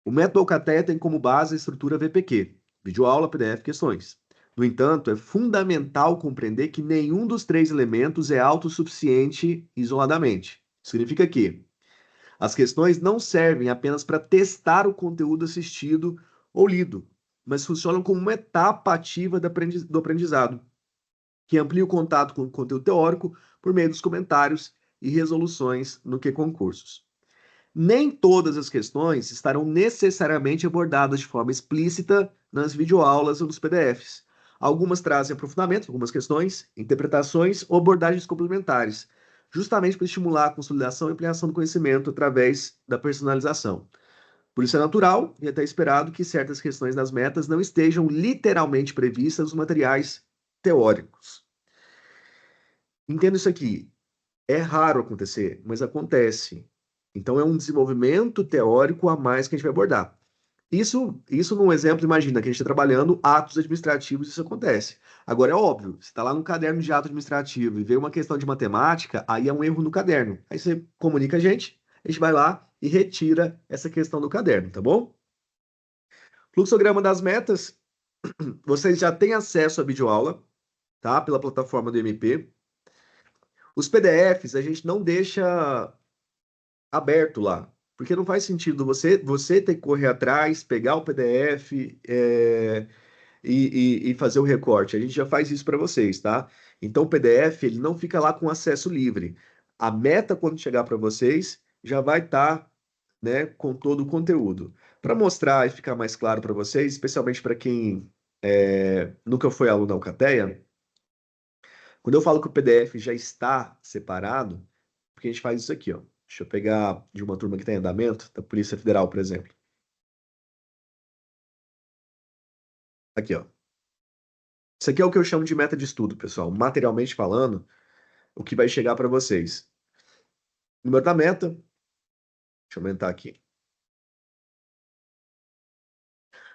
O método Alcatel tem como base a estrutura VPQ, videoaula, PDF, questões. No entanto, é fundamental compreender que nenhum dos 3 elementos é autossuficiente isoladamente. Significa que as questões não servem apenas para testar o conteúdo assistido ou lido, mas funcionam como uma etapa ativa do aprendizado, que amplia o contato com o conteúdo teórico por meio dos comentários e resoluções no Q-concursos. Nem todas as questões estarão necessariamente abordadas de forma explícita nas videoaulas ou nos PDFs. Algumas trazem aprofundamento, algumas questões, interpretações ou abordagens complementares, justamente para estimular a consolidação e ampliação do conhecimento através da personalização. Por isso é natural e até esperado que certas questões das metas não estejam literalmente previstas nos materiais teóricos. Entenda isso aqui. É raro acontecer, mas acontece. Então é um desenvolvimento teórico a mais que a gente vai abordar. Isso num exemplo, imagina que a gente está trabalhando atos administrativos, isso acontece. Agora é óbvio, você está lá no caderno de ato administrativo e vê uma questão de matemática, aí é um erro no caderno. Aí você comunica a gente vai lá e retira essa questão do caderno, tá bom? Fluxograma das metas, vocês já têm acesso à videoaula, tá? Pela plataforma do MP. Os PDFs a gente não deixa aberto lá. Porque não faz sentido você ter que correr atrás, pegar o PDF e fazer o recorte. A gente já faz isso para vocês, tá? Então o PDF ele não fica lá com acesso livre. A meta, quando chegar para vocês, já vai estar né, com todo o conteúdo. Para mostrar e ficar mais claro para vocês, especialmente para quem nunca foi aluno da Alcateia, quando eu falo que o PDF já está separado, porque a gente faz isso aqui, ó. Deixa eu pegar de uma turma que está em andamento, da Polícia Federal, por exemplo. Aqui, ó. Isso aqui é o que eu chamo de meta de estudo, pessoal. Materialmente falando, o que vai chegar para vocês. Número da meta. Deixa eu aumentar aqui.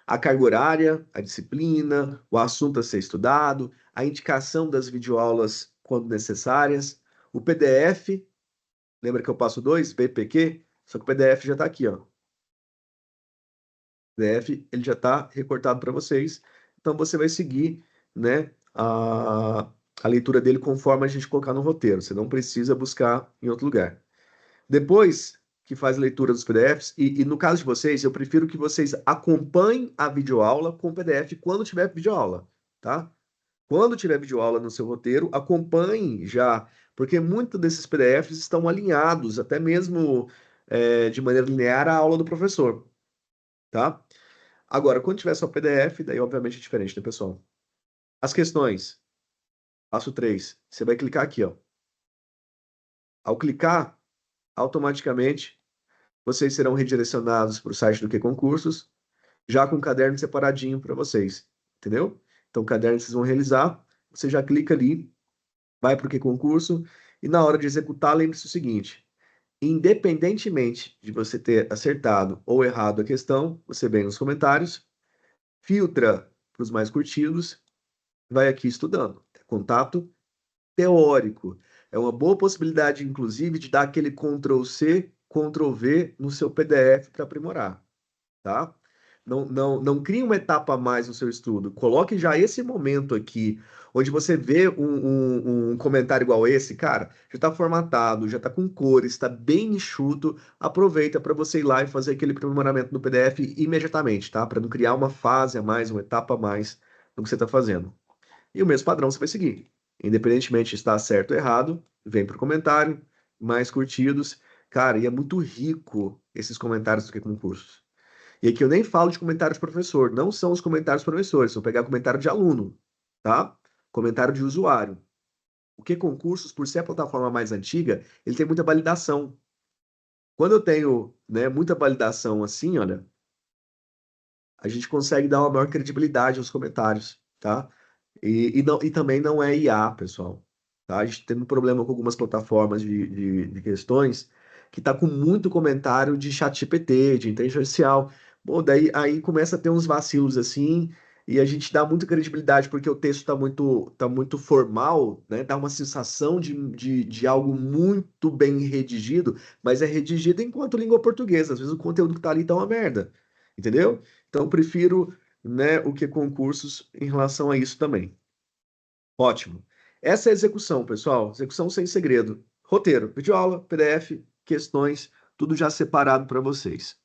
A carga horária, a disciplina, o assunto a ser estudado, a indicação das videoaulas quando necessárias, o PDF. Lembra que eu passo 2, VPQ? Só que o PDF já está aqui, ó. O PDF ele já está recortado para vocês. Então você vai seguir, né, a leitura dele conforme a gente colocar no roteiro. Você não precisa buscar em outro lugar. Depois que faz a leitura dos PDFs, e no caso de vocês, eu prefiro que vocês acompanhem a videoaula com o PDF quando tiver videoaula, tá? Quando tiver videoaula no seu roteiro, acompanhe já, porque muitos desses PDFs estão alinhados, até mesmo de maneira linear, à aula do professor, tá? Agora, quando tiver só PDF, daí obviamente é diferente, né, pessoal? As questões. Passo 3. Você vai clicar aqui, ó. Ao clicar, automaticamente, vocês serão redirecionados para o site do Q-Concursos, já com o caderno separadinho para vocês, entendeu? Então, o caderno que vocês vão realizar, você já clica ali, vai para o Q-Concurso, e na hora de executar, lembre-se o seguinte, independentemente de você ter acertado ou errado a questão, você vem nos comentários, filtra para os mais curtidos, vai aqui estudando. Contato teórico. É uma boa possibilidade, inclusive, de dar aquele Ctrl+C, Ctrl+V no seu PDF para aprimorar, tá? Não crie uma etapa a mais no seu estudo. Coloque já esse momento aqui, onde você vê um comentário igual esse, cara, já está formatado, já está com cores, está bem enxuto. Aproveita para você ir lá e fazer aquele aprimoramento no PDF imediatamente, tá? Para não criar uma fase a mais, uma etapa a mais no que você está fazendo. E o mesmo padrão você vai seguir. Independentemente de estar certo ou errado, vem para o comentário, mais curtidos. Cara, e é muito rico esses comentários do que concursos. E aqui eu nem falo de comentário de professor, não são os comentários professores, vou pegar comentário de aluno, tá? Comentário de usuário. O que concursos, por ser a plataforma mais antiga, ele tem muita validação. Quando eu tenho, né, muita validação assim, olha, a gente consegue dar uma maior credibilidade aos comentários, tá? E também não é IA, pessoal. Tá? A gente tem um problema com algumas plataformas de questões que tá com muito comentário de chat GPT, de inteligência artificial. Bom, daí aí começa a ter uns vacilos assim, e a gente dá muita credibilidade porque o texto tá muito formal, né? Dá uma sensação de algo muito bem redigido, mas é redigido enquanto língua portuguesa. Às vezes o conteúdo que tá ali tá uma merda, entendeu? Então eu prefiro, né, o que concursos em relação a isso também. Ótimo. Essa é a execução, pessoal. Execução sem segredo. Roteiro, videoaula, PDF, questões, tudo já separado para vocês.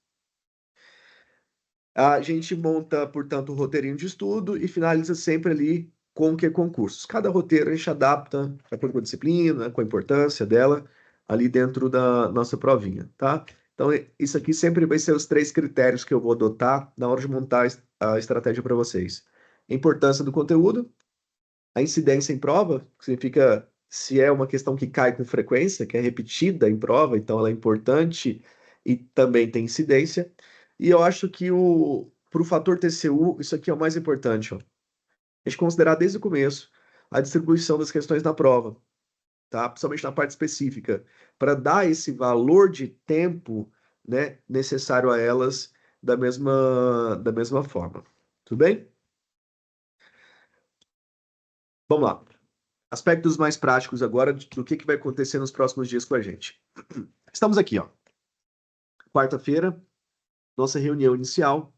A gente monta, portanto, o roteirinho de estudo e finaliza sempre ali com o que concursos. Cada roteiro a gente adapta de acordo com a disciplina, com a importância dela, ali dentro da nossa provinha, tá? Então, isso aqui sempre vai ser os 3 critérios que eu vou adotar na hora de montar a estratégia para vocês. A importância do conteúdo, a incidência em prova, que significa se é uma questão que cai com frequência, que é repetida em prova, então ela é importante e também tem incidência. E eu acho que para o fator TCU, isso aqui é o mais importante, ó. A gente considerar desde o começo a distribuição das questões na prova, tá? Principalmente na parte específica, para dar esse valor de tempo, né, necessário a elas da mesma forma. Tudo bem? Vamos lá. Aspectos mais práticos agora do que vai acontecer nos próximos dias com a gente. Estamos aqui, ó. Quarta-feira, nossa reunião inicial.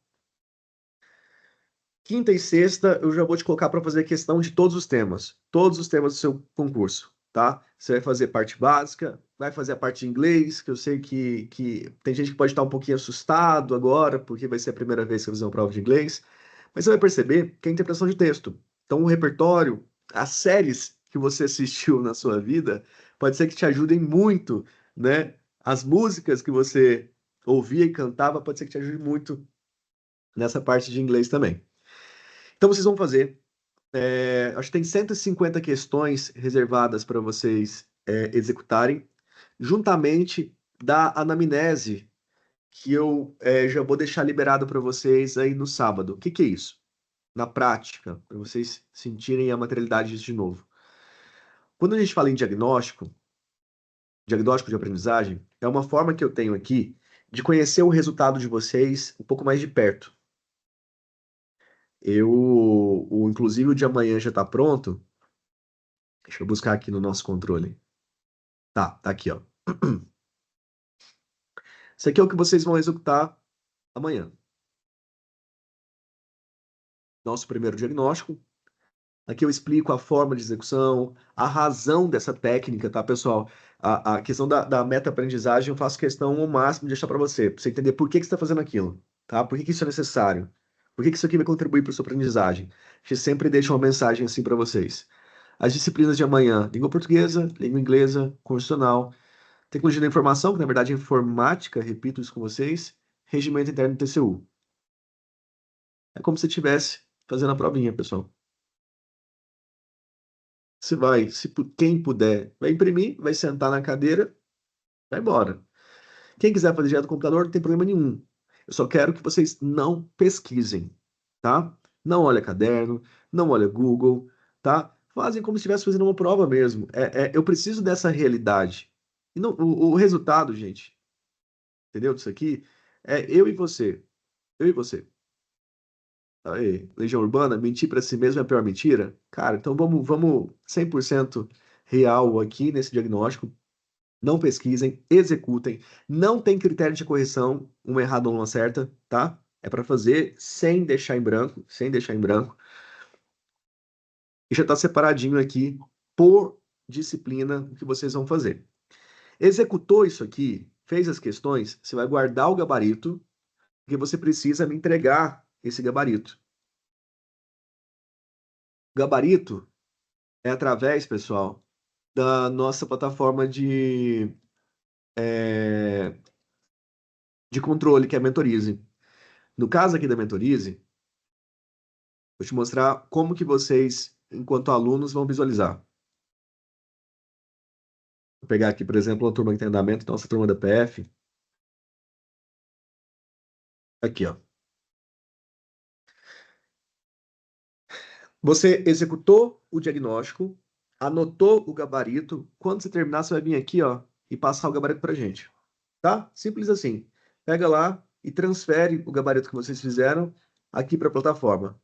Quinta e sexta, eu já vou te colocar para fazer questão de todos os temas do seu concurso, tá? Você vai fazer parte básica, vai fazer a parte de inglês, que eu sei que tem gente que pode estar um pouquinho assustado agora, porque vai ser a primeira vez que eu fazer uma prova de inglês, mas você vai perceber que é interpretação de texto. Então, o repertório, as séries que você assistiu na sua vida, pode ser que te ajudem muito, né? As músicas que você ouvia e cantava, pode ser que te ajude muito nessa parte de inglês também. Então vocês vão fazer, acho que tem 150 questões reservadas para vocês executarem, juntamente da anamnese, que eu já vou deixar liberado para vocês aí no sábado. O que que é isso? Na prática, para vocês sentirem a materialidade disso de novo. Quando a gente fala em diagnóstico de aprendizagem, é uma forma que eu tenho aqui de conhecer o resultado de vocês um pouco mais de perto. Inclusive o de amanhã já está pronto. Deixa eu buscar aqui no nosso controle. Tá aqui, ó. Isso aqui é o que vocês vão executar amanhã. Nosso primeiro diagnóstico. Aqui eu explico a forma de execução, a razão dessa técnica, tá, pessoal? A questão da meta-aprendizagem, eu faço questão ao máximo de deixar para você entender por que você está fazendo aquilo, tá? Por que isso é necessário? Por que isso aqui vai contribuir para a sua aprendizagem? A gente sempre deixa uma mensagem assim para vocês. As disciplinas de amanhã: língua portuguesa, língua inglesa, constitucional, tecnologia da informação, que na verdade é informática, repito isso com vocês, regimento interno do TCU. É como se estivesse fazendo a provinha, pessoal. Você vai, quem puder, vai imprimir, vai sentar na cadeira, vai embora. Quem quiser fazer direto do computador, não tem problema nenhum. Eu só quero que vocês não pesquisem, tá? Não olha caderno, não olha Google, tá? Fazem como se estivesse fazendo uma prova mesmo. Eu preciso dessa realidade. E o resultado, gente, entendeu? Disso aqui é eu e você. Eu e você. Aí, Legião Urbana, mentir pra si mesmo é a pior mentira? Cara, então vamos 100% real aqui nesse diagnóstico. Não pesquisem, executem. Não tem critério de correção, uma errada ou uma certa, tá? É para fazer sem deixar em branco, sem deixar em branco. E já está separadinho aqui por disciplina o que vocês vão fazer. Executou isso aqui, fez as questões, você vai guardar o gabarito, porque você precisa me entregar esse gabarito. O gabarito é através, pessoal, da nossa plataforma de controle, que é a Mentorize. No caso aqui da Mentorize, vou te mostrar como que vocês, enquanto alunos, vão visualizar. Vou pegar aqui, por exemplo, a turma de treinamento, nossa turma da PF. Aqui, ó. Você executou o diagnóstico, anotou o gabarito. Quando você terminar, você vai vir aqui, ó, e passar o gabarito pra gente. Tá? Simples assim. Pega lá e transfere o gabarito que vocês fizeram aqui para a plataforma.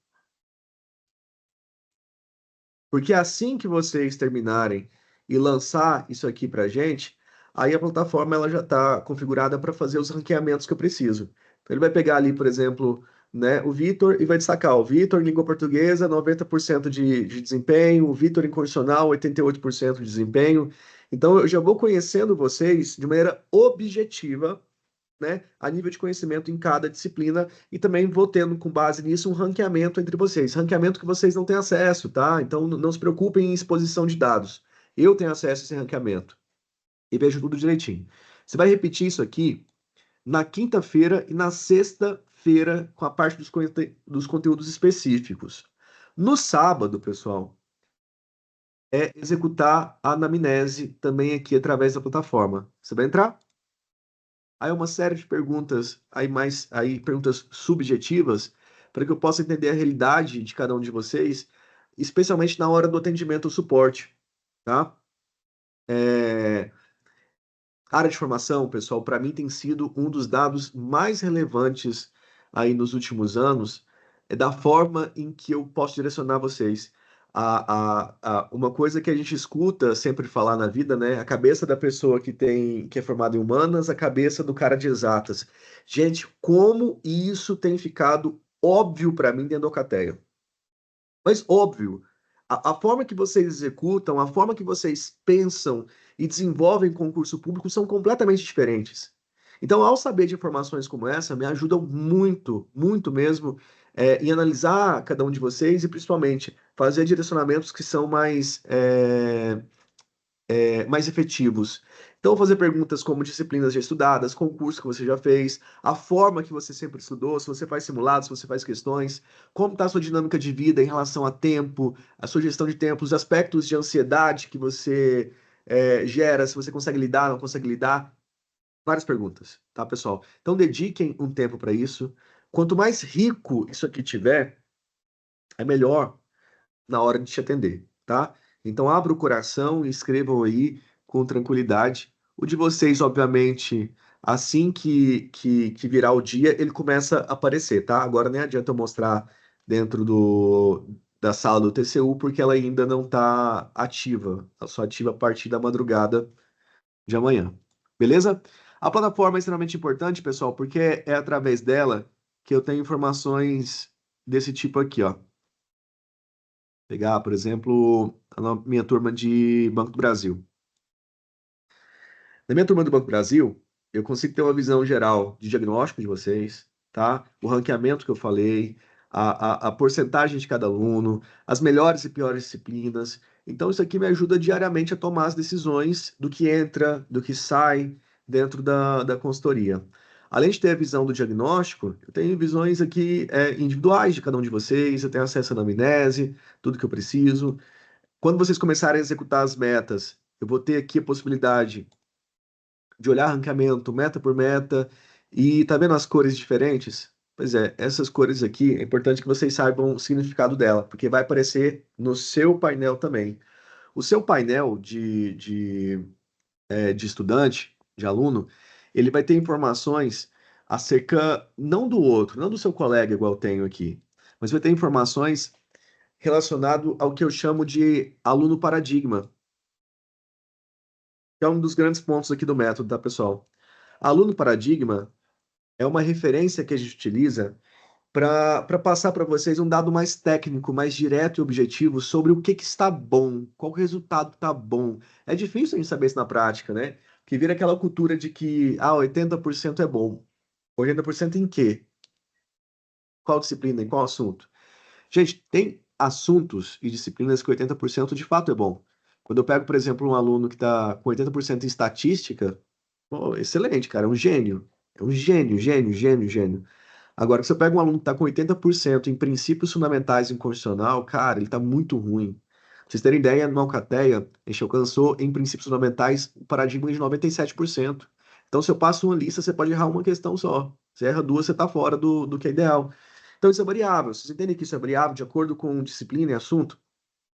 Porque assim que vocês terminarem e lançar isso aqui para a gente, aí a plataforma ela já está configurada para fazer os ranqueamentos que eu preciso. Então ele vai pegar ali, por exemplo, né, o Vitor e vai destacar o Vitor em língua portuguesa, 90% de desempenho, o Vitor em condicional, 88% de desempenho. Então eu já vou conhecendo vocês de maneira objetiva, né, a nível de conhecimento em cada disciplina e também vou tendo com base nisso um ranqueamento entre vocês, ranqueamento que vocês não têm acesso, tá? Então não se preocupem em exposição de dados. Eu tenho acesso a esse ranqueamento e vejo tudo direitinho. Você vai repetir isso aqui na quinta-feira e na sexta-feira com a parte dos conteúdos específicos. No sábado, pessoal, é executar a anamnese também aqui através da plataforma. Você vai entrar? Aí uma série de perguntas, aí perguntas subjetivas, para que eu possa entender a realidade de cada um de vocês, especialmente na hora do atendimento ao suporte, tá? É, área de formação, pessoal, para mim tem sido um dos dados mais relevantes aí nos últimos anos, é da forma em que eu posso direcionar vocês. Uma coisa que a gente escuta sempre falar na vida, né? A cabeça da pessoa que é formada em humanas, a cabeça do cara de exatas. Gente, como isso tem ficado óbvio para mim dentro da Alcateia. Mas óbvio, a forma que vocês executam, a forma que vocês pensam e desenvolvem concurso público são completamente diferentes. Então, ao saber de informações como essa, me ajudam muito, muito mesmo, em analisar cada um de vocês e, principalmente, fazer direcionamentos que são mais efetivos. Então, fazer perguntas como disciplinas já estudadas, concurso que você já fez, a forma que você sempre estudou, se você faz simulados, se você faz questões, como está a sua dinâmica de vida em relação a tempo, a sua gestão de tempo, os aspectos de ansiedade que você gera, se você consegue lidar, não consegue lidar. Várias perguntas, tá, pessoal? Então, dediquem um tempo para isso. Quanto mais rico isso aqui tiver, é melhor na hora de te atender, tá? Então abra o coração e escrevam aí com tranquilidade. O de vocês, obviamente, assim que virar o dia, ele começa a aparecer, tá? Agora nem adianta eu mostrar dentro da sala do TCU, porque ela ainda não está ativa. Ela só ativa a partir da madrugada de amanhã. Beleza? A plataforma é extremamente importante, pessoal, porque é através dela que eu tenho informações desse tipo aqui, ó. Pegar, por exemplo, minha turma de Banco do Brasil. Na minha turma do Banco do Brasil, eu consigo ter uma visão geral de diagnóstico de vocês, tá? O ranqueamento que eu falei, a porcentagem de cada aluno, as melhores e piores disciplinas. Então, isso aqui me ajuda diariamente a tomar as decisões do que entra, do que sai dentro da consultoria. Além de ter a visão do diagnóstico, eu tenho visões aqui individuais de cada um de vocês, eu tenho acesso à anamnese, tudo que eu preciso. Quando vocês começarem a executar as metas, eu vou ter aqui a possibilidade de olhar ranqueamento meta por meta e tá vendo as cores diferentes? Pois é, essas cores aqui é importante que vocês saibam o significado dela, porque vai aparecer no seu painel também. O seu painel de estudante, de aluno, ele vai ter informações acerca, não do outro, não do seu colega, igual eu tenho aqui, mas vai ter informações relacionado ao que eu chamo de aluno paradigma. que é um dos grandes pontos aqui do método, tá, pessoal? Aluno paradigma é uma referência que a gente utiliza para passar para vocês um dado mais técnico, mais direto e objetivo sobre o que, que está bom, qual resultado está bom. É difícil a gente saber isso na prática, né? Que vira aquela cultura de que 80% é bom. 80% em quê? Qual disciplina, em qual assunto? Gente, tem assuntos e disciplinas que 80% de fato é bom. Quando eu pego, por exemplo, um aluno que está com 80% em estatística, pô, excelente, cara, é um gênio. É um gênio, gênio, gênio, gênio. Agora, se você pega um aluno que está com 80% em princípios fundamentais em constitucional, cara, ele está muito ruim. Pra vocês terem ideia, no Alcateia, a gente alcançou em princípios fundamentais o paradigma de 97%. Então, se eu passo uma lista, você pode errar uma questão só. Você erra duas, você está fora do que é ideal. Então, isso é variável. Vocês entendem que isso é variável de acordo com disciplina e assunto?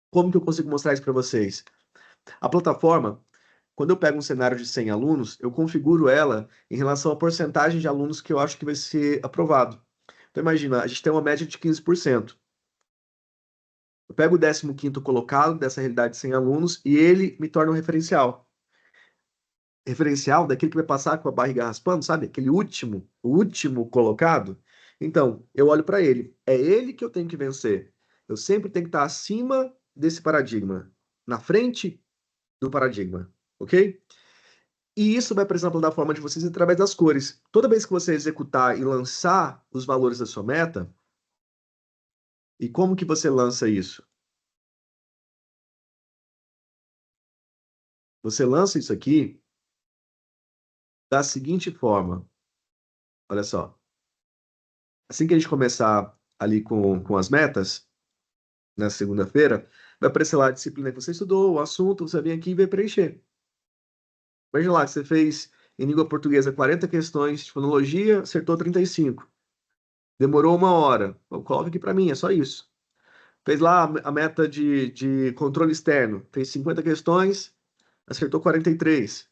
Como que eu consigo mostrar isso para vocês? A plataforma, quando eu pego um cenário de 100 alunos, eu configuro ela em relação à porcentagem de alunos que eu acho que vai ser aprovado. Então, imagina, a gente tem uma média de 15%. Eu pego o 15º colocado dessa realidade de 100 alunos e ele me torna um referencial. Referencial daquele que vai passar com a barriga raspando, sabe? Aquele último, o último colocado. Então, eu olho para ele. É ele que eu tenho que vencer. Eu sempre tenho que estar acima desse paradigma, na frente do paradigma, ok? E isso vai, por exemplo, da forma de vocês através das cores. Toda vez que você executar e lançar os valores da sua meta, e como que você lança isso? Você lança isso aqui da seguinte forma. Olha só. Assim que a gente começar ali com as metas, na segunda-feira, vai aparecer lá a disciplina que você estudou, o assunto, você vem aqui e vai preencher. Veja lá que você fez em língua portuguesa 40 questões de fonologia, acertou 35. Demorou 1 hora. Bom, coloca aqui para mim, é só isso. Fez lá a meta de controle externo, fez 50 questões, acertou 43.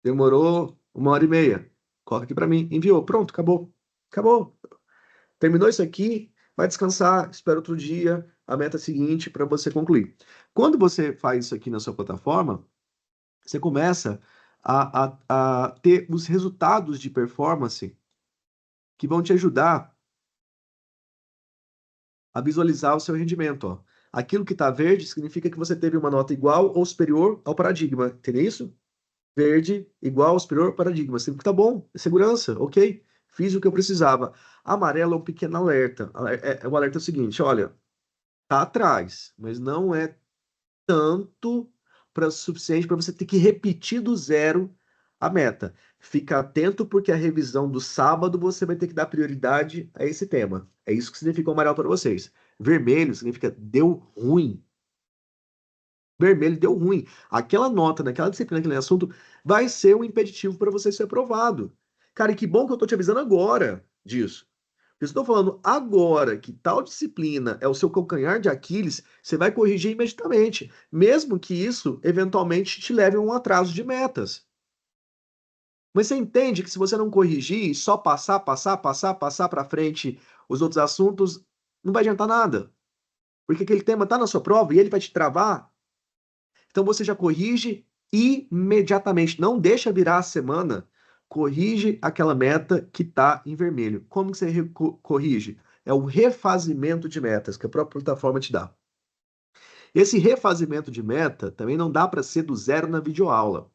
Demorou 1 hora e meia. Coloca aqui para mim, enviou, pronto, acabou. Acabou. Terminou isso aqui, vai descansar, espera outro dia, a meta seguinte para você concluir. Quando você faz isso aqui na sua plataforma, você começa a ter os resultados de performance que vão te ajudar a visualizar o seu rendimento. Ó. Aquilo que está verde significa que você teve uma nota igual ou superior ao paradigma. Entendeu isso? Verde igual ou superior ao paradigma. Sempre que tá bom, segurança, ok? Fiz o que eu precisava. Amarelo é um pequeno alerta. O alerta é o seguinte: olha, tá atrás, mas não é tanto para suficiente para você ter que repetir do zero a meta. Fica atento porque a revisão do sábado você vai ter que dar prioridade a esse tema. É isso que significa o amarelo para vocês. Vermelho significa deu ruim. Vermelho deu ruim. Aquela nota naquela disciplina, aquele assunto, vai ser um impeditivo para você ser aprovado. Cara, e que bom que eu tô te avisando agora disso. Eu estou falando agora que tal disciplina é o seu calcanhar de Aquiles, você vai corrigir imediatamente, mesmo que isso eventualmente te leve a um atraso de metas. Mas você entende que se você não corrigir e só passar para frente os outros assuntos, não vai adiantar nada. Porque aquele tema está na sua prova e ele vai te travar. Então você já corrige imediatamente. Não deixa virar a semana. Corrige aquela meta que está em vermelho. Como que você corrige? É o refazimento de metas que a própria plataforma te dá. Esse refazimento de meta também não dá para ser do zero na videoaula.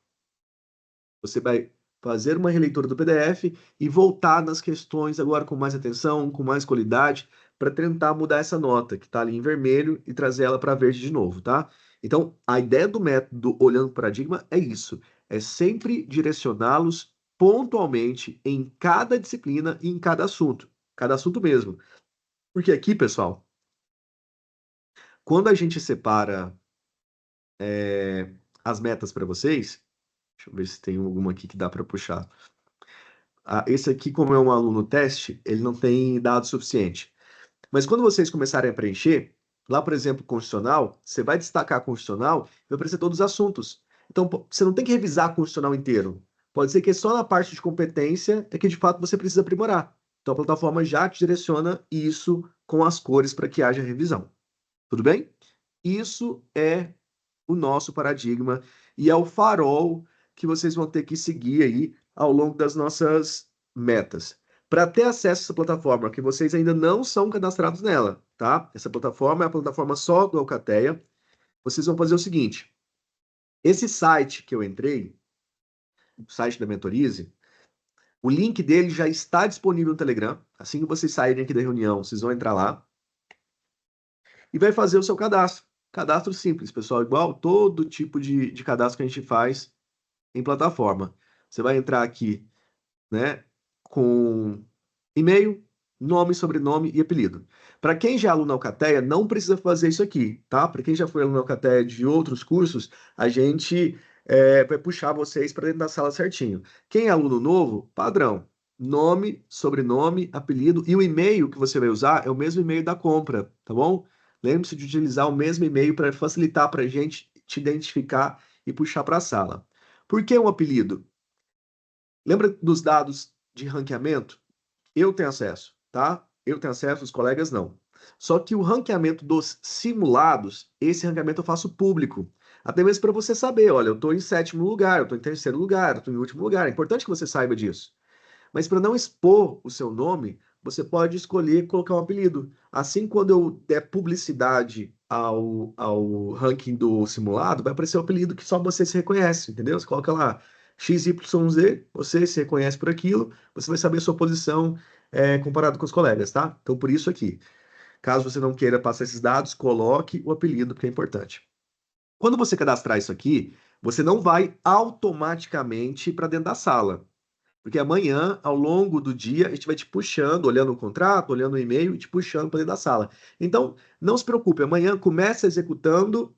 Você vai fazer uma releitura do PDF e voltar nas questões agora com mais atenção, com mais qualidade, para tentar mudar essa nota que está ali em vermelho e trazer ela para verde de novo, tá? Então, a ideia do método Olhando para o Paradigma é isso: é sempre direcioná-los pontualmente em cada disciplina e em cada assunto mesmo. Porque aqui, pessoal, quando a gente separa as metas para vocês, deixa eu ver se tem alguma aqui que dá para puxar. Esse aqui, como é um aluno teste, ele não tem dado suficiente. Mas quando vocês começarem a preencher, lá, por exemplo, constitucional, você vai destacar a constitucional e vai aparecer todos os assuntos. Então, você não tem que revisar a constitucional inteiro. Pode ser que só na parte de competência é que de fato você precisa aprimorar. Então, a plataforma já te direciona isso com as cores para que haja revisão. Tudo bem? Isso é o nosso paradigma e é o farol que vocês vão ter que seguir aí ao longo das nossas metas. Para ter acesso a essa plataforma, que vocês ainda não são cadastrados nela, tá? Essa plataforma é a plataforma só do Alcateia. Vocês vão fazer o seguinte: esse site que eu entrei, o site da Mentorize, o link dele já está disponível no Telegram. Assim que vocês saírem aqui da reunião, vocês vão entrar lá e vai fazer o seu cadastro. Cadastro simples, pessoal, igual todo tipo de cadastro que a gente faz em plataforma. Você vai entrar aqui, né, com e-mail, nome, sobrenome e apelido. Para quem já é aluno Alcateia, não precisa fazer isso aqui, tá? Para quem já foi aluno Alcateia de outros cursos, a gente vai puxar vocês para dentro da sala certinho. Quem é aluno novo, padrão. Nome, sobrenome, apelido e o e-mail que você vai usar é o mesmo e-mail da compra, tá bom? Lembre-se de utilizar o mesmo e-mail para facilitar para a gente te identificar e puxar para a sala. Por que um apelido? Lembra dos dados de ranqueamento? Eu tenho acesso, tá? Eu tenho acesso, os colegas não. Só que o ranqueamento dos simulados, esse ranqueamento eu faço público. Até mesmo para você saber, olha, eu estou em sétimo lugar, eu estou em terceiro lugar, eu estou em último lugar. É importante que você saiba disso. Mas para não expor o seu nome, você pode escolher colocar um apelido. Assim, quando eu der publicidade ao ranking do simulado, vai aparecer o apelido que só você se reconhece, entendeu? Você coloca lá XYZ, você se reconhece por aquilo, você vai saber a sua posição comparado com os colegas, tá? Então, por isso aqui. Caso você não queira passar esses dados, coloque o apelido, que é importante. Quando você cadastrar isso aqui, você não vai automaticamente para dentro da sala. Porque amanhã, ao longo do dia, a gente vai te puxando, olhando o contrato, olhando o e-mail e te puxando para dentro da sala. Então, não se preocupe, amanhã comece executando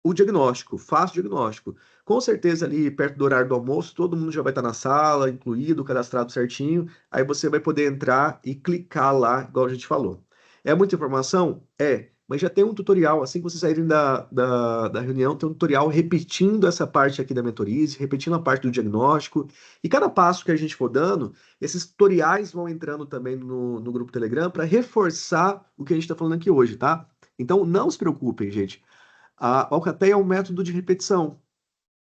o diagnóstico, faça o diagnóstico. Com certeza, ali perto do horário do almoço, todo mundo já vai estar na sala, incluído, cadastrado certinho. Aí você vai poder entrar e clicar lá, igual a gente falou. É muita informação? É. Mas já tem um tutorial, assim que vocês saírem da reunião, tem um tutorial repetindo essa parte aqui da mentorize, repetindo a parte do diagnóstico. E cada passo que a gente for dando, esses tutoriais vão entrando também no grupo Telegram para reforçar o que a gente está falando aqui hoje, tá? Então não se preocupem, gente. A Alcateia é um método de repetição.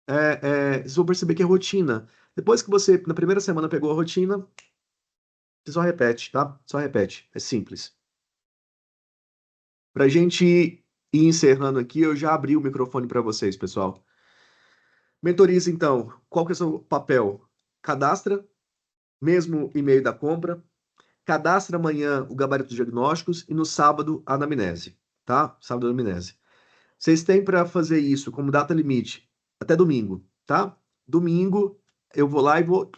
Vocês vão perceber que é rotina. Depois que você, na primeira semana, pegou a rotina, você só repete, tá? Só repete. É simples. Para a gente ir encerrando aqui, eu já abri o microfone para vocês, pessoal. Mentoriza, então. Qual que é o seu papel? Cadastra, mesmo e-mail da compra. Cadastra amanhã o gabarito dos diagnósticos e no sábado a anamnese, tá? Sábado a anamnese. Vocês têm para fazer isso como data limite até domingo, tá? Domingo eu vou lá e vou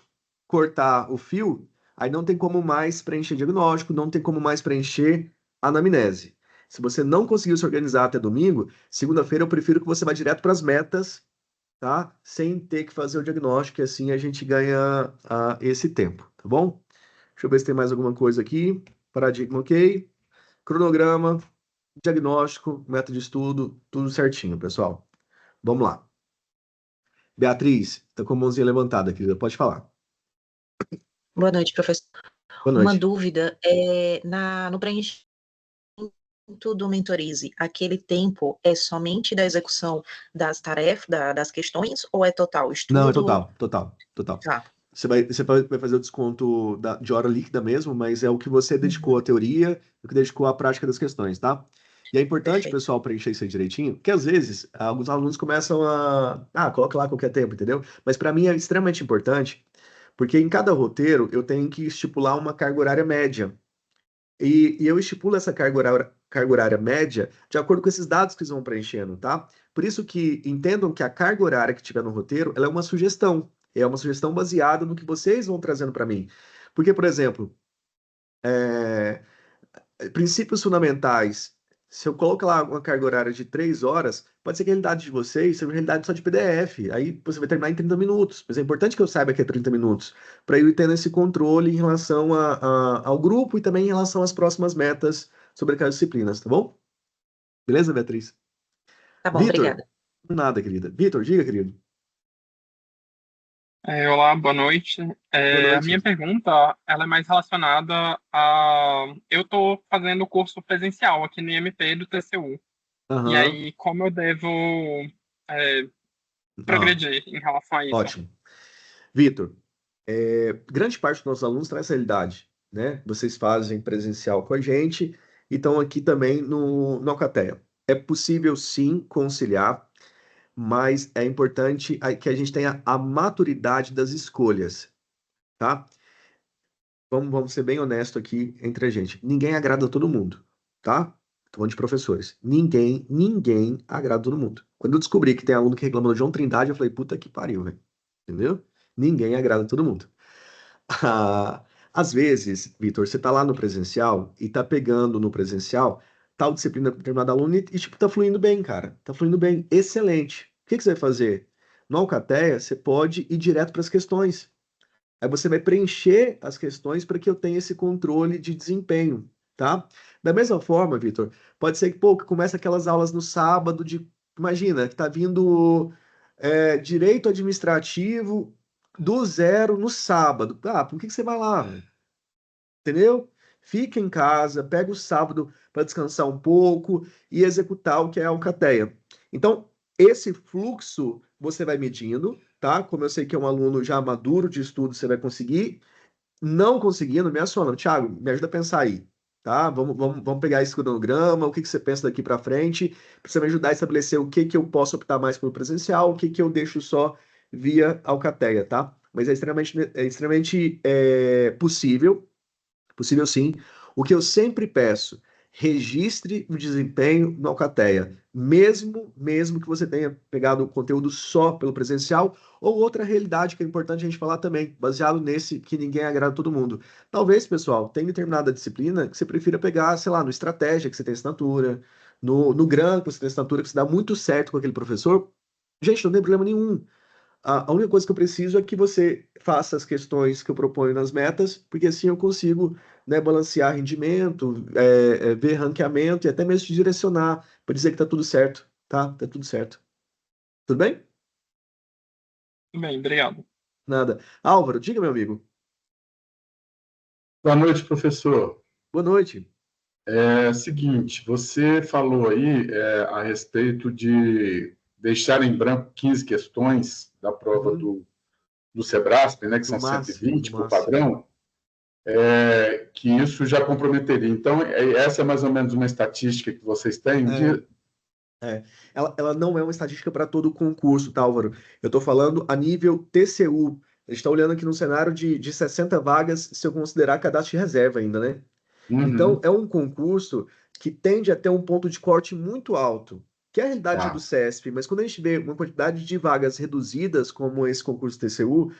cortar o fio, aí não tem como mais preencher diagnóstico, não tem como mais preencher anamnese. Se você não conseguiu se organizar até domingo, segunda-feira eu prefiro que você vá direto para as metas, tá? Sem ter que fazer o diagnóstico, e assim a gente ganha esse tempo, tá bom? Deixa eu ver se tem mais alguma coisa aqui. Paradigma, ok. Cronograma, diagnóstico, método de estudo, tudo certinho, pessoal. Vamos lá. Beatriz, tá com a mãozinha levantada, querida. Pode falar. Boa noite, professor. Boa Uma noite. dúvida no preenchimento do Mentorize, aquele tempo é somente da execução das tarefas, das questões, ou é total estudo? Não, é total. Tá. Você vai fazer o desconto de hora líquida mesmo, mas é o que você dedicou à teoria, o que dedicou à prática das questões, tá? E é importante, Perfeito. pessoal, preencher isso aí direitinho, porque às vezes alguns alunos começam coloca lá qualquer tempo, entendeu? Mas para mim é extremamente importante, porque em cada roteiro eu tenho que estipular uma carga horária média. E eu estipulo essa carga horária média de acordo com esses dados que eles vão preenchendo, tá? Por isso que entendam que a carga horária que tiver no roteiro, ela é uma sugestão. É uma sugestão baseada no que vocês vão trazendo para mim. Porque, por exemplo, é, princípios fundamentais, se eu coloco lá uma carga horária de 3 horas, pode ser que a realidade de vocês seja uma realidade só de PDF. Aí você vai terminar em 30 minutos. Mas é importante que eu saiba que é 30 minutos, para eu ir tendo esse controle em relação ao grupo e também em relação às próximas metas sobre aquelas disciplinas, tá bom? Beleza, Beatriz? Tá bom, Vitor, obrigada. nada, querida. Vitor, diga, querido. Olá, boa noite. Boa A minha noite. pergunta, ela é mais relacionada a... Eu estou fazendo o curso presencial aqui no IMP do TCU. E Aham. aí, como eu devo progredir em relação a isso. Ótimo. Vitor, grande parte dos nossos alunos traz essa realidade, né? Vocês fazem presencial com a gente e estão aqui também no Alcateia. É possível, sim, conciliar, mas é importante que a gente tenha a maturidade das escolhas, tá? Vamos ser bem honesto aqui entre a gente. Ninguém agrada a todo mundo, tá? Tô falando de professores. Ninguém agrada a todo mundo. Quando eu descobri que tem aluno que reclama do João Trindade, eu falei, puta que pariu, velho. Entendeu? Ninguém agrada a todo mundo. Ah, às vezes, Vitor, você tá lá no presencial e tá pegando no presencial tal disciplina com determinado aluno e, tipo, tá fluindo bem, cara. Tá fluindo bem. Excelente. O que que você vai fazer? No Alcateia, você pode ir direto para as questões. Aí você vai preencher as questões para que eu tenha esse controle de desempenho, tá? Da mesma forma, Vitor, pode ser que, pô, que comece aquelas aulas no sábado de, imagina, que tá vindo direito administrativo do zero no sábado. Ah, por que que você vai lá, velho? Entendeu? Fica em casa, pega o sábado para descansar um pouco e executar o que é a Alcateia. Então, esse fluxo você vai medindo, tá? Como eu sei que é um aluno já maduro de estudo, você vai conseguir. Não conseguindo, me aciona. Thiago, me ajuda a pensar aí, tá? Vamos pegar esse cronograma, o que que você pensa daqui para frente, para você me ajudar a estabelecer o que que eu posso optar mais pelo presencial, o que que eu deixo só via Alcateia, tá? Mas é extremamente possível sim. O que eu sempre peço, registre o desempenho no Alcateia, mesmo que você tenha pegado o conteúdo só pelo presencial, ou outra realidade que é importante a gente falar também, baseado nesse que ninguém agrada a todo mundo. Talvez, pessoal, tenha determinada disciplina que você prefira pegar, sei lá, no Estratégia, que você tem assinatura, no GRAM, que você tem assinatura, que você dá muito certo com aquele professor. Gente, não tem problema nenhum. A única coisa que eu preciso é que você faça as questões que eu proponho nas metas, porque assim eu consigo, né, balancear rendimento, ver ranqueamento e até mesmo te direcionar para dizer que tá tudo certo, tá? Tá tudo certo. Tudo bem? Bem, obrigado. Nada. Álvaro, diga, meu amigo. Boa noite, professor. Boa noite. Seguinte, você falou aí a respeito de deixar em branco 15 questões da prova Uhum. do Sebrasp, né, que Do são máximo, do 120 por máximo. padrão, que isso já comprometeria. Então, essa é mais ou menos uma estatística que vocês têm É, ela não é uma estatística para todo o concurso, tá, Álvaro? Eu estou falando a nível TCU. A gente está olhando aqui no cenário de 60 vagas, se eu considerar cadastro de reserva ainda, né? Então, Uhum, é um concurso que tende a ter um ponto de corte muito alto, que é a realidade do tá. CESP, mas quando a gente vê uma quantidade de vagas reduzidas, como esse concurso TCU,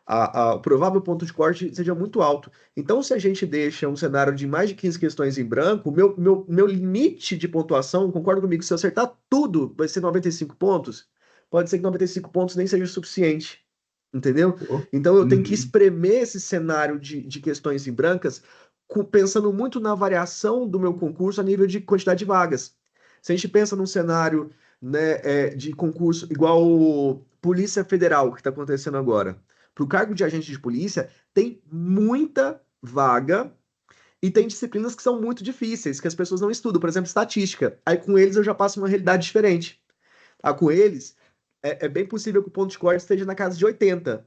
o provável ponto de corte seja muito alto. Então, se a gente deixa um cenário de mais de 15 questões em branco, meu limite de pontuação, concorda comigo, se eu acertar tudo, vai ser 95 pontos, pode ser que 95 pontos nem seja o suficiente. Entendeu? Então eu tenho que Uhum, espremer esse cenário de questões em brancas pensando muito na variação do meu concurso a nível de quantidade de vagas. Se a gente pensa num cenário, né, de concurso igual Polícia Federal, que está acontecendo agora, para o cargo de agente de polícia, tem muita vaga e tem disciplinas que são muito difíceis, que as pessoas não estudam, por exemplo, estatística. Aí com eles eu já passo uma realidade diferente. Com eles, é bem possível que o ponto de corte esteja na casa de 80.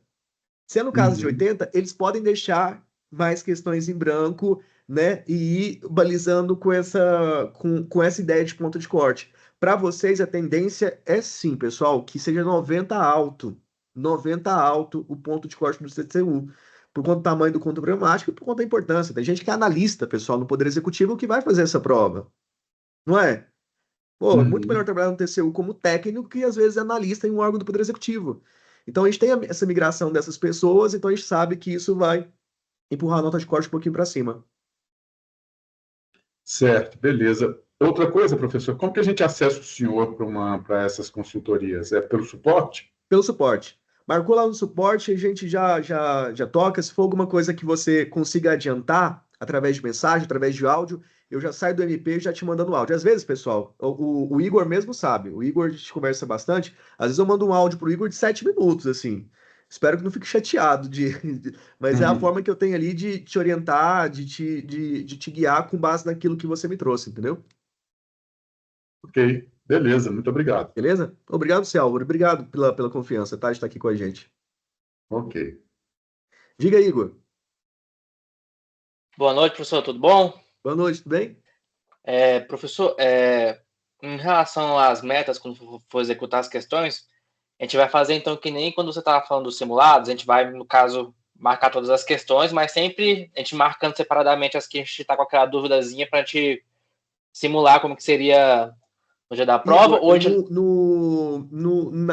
Sendo o caso de uhum. 80, eles podem deixar mais questões em branco, né? E ir balizando com essa ideia de ponto de corte. Para vocês, a tendência é sim, pessoal, que seja 90 alto. 90 alto o ponto de corte do CCU. Por conta do tamanho do conto programático e por conta da importância. Tem gente que é analista, pessoal, no Poder Executivo que vai fazer essa prova. Não é? Pô, é muito melhor Uhum. trabalhar no TCU como técnico que às vezes analista em um órgão do Poder Executivo. Então a gente tem essa migração dessas pessoas, então a gente sabe que isso vai empurrar a nota de corte um pouquinho para cima. Certo, beleza. Outra coisa, professor, como que a gente acessa o senhor para essas consultorias? É pelo suporte? Pelo suporte. Marcou lá no suporte, a gente já toca. Se for alguma coisa que você consiga adiantar através de mensagem, através de áudio, eu já saio do MP já te mandando áudio. Às vezes, pessoal, o Igor mesmo sabe. O Igor, a gente conversa bastante. Às vezes eu mando um áudio pro Igor de 7 minutos, assim. Espero que não fique chateado mas é a Uhum. forma que eu tenho ali de te orientar, de te guiar com base naquilo que você me trouxe, entendeu? Ok, Beleza, muito obrigado. Beleza? Obrigado, seu Álvaro. Obrigado pela confiança, tá? De estar aqui com a gente. Ok. Diga, Igor. Boa noite, professor, tudo bom? Boa noite, tudo bem? Professor, em relação às metas, quando for executar as questões, a gente vai fazer então que nem quando você estava falando dos simulados, a gente vai, no caso, marcar todas as questões, mas sempre a gente marcando separadamente as que a gente está com aquela duvidazinha para a gente simular como que seria no dia da prova, Igor, ou a gente...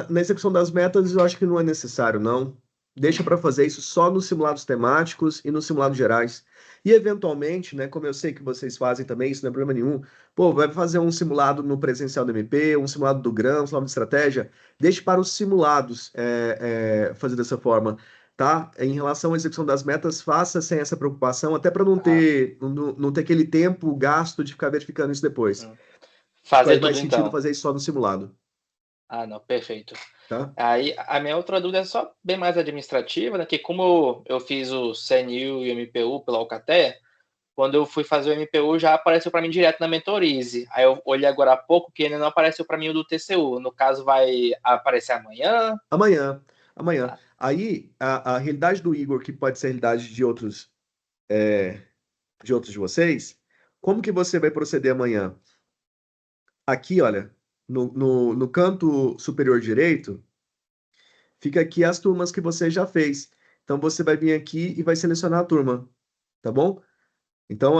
na execução das metas, eu acho que não é necessário, não. Deixa para fazer isso só nos simulados temáticos e nos simulados gerais. E, eventualmente, né, como eu sei que vocês fazem também, isso não é problema nenhum, pô, vai fazer um simulado no presencial do MP, um simulado do GRAM, um simulado de estratégia, deixe para os simulados fazer dessa forma, tá? Em relação à execução das metas, faça sem essa preocupação, até para não ter aquele tempo gasto de ficar verificando isso depois. fazer Faz mais tudo sentido então. fazer isso só no simulado, Não, perfeito. tá? Aí, a minha outra dúvida é só bem mais administrativa, né? Que como eu fiz o CNU e o MPU pela Alcatel, quando eu fui fazer o MPU já apareceu para mim direto na Mentorize. Aí eu olhei agora há pouco que ainda não apareceu para mim o do TCU. No caso, vai aparecer amanhã? Amanhã. Tá. Aí, a realidade do Igor, que pode ser a realidade de outros de vocês, como que você vai proceder amanhã? Aqui, olha, no canto superior direito, fica aqui as turmas que você já fez. Então, você vai vir aqui e vai selecionar a turma, tá bom? Então,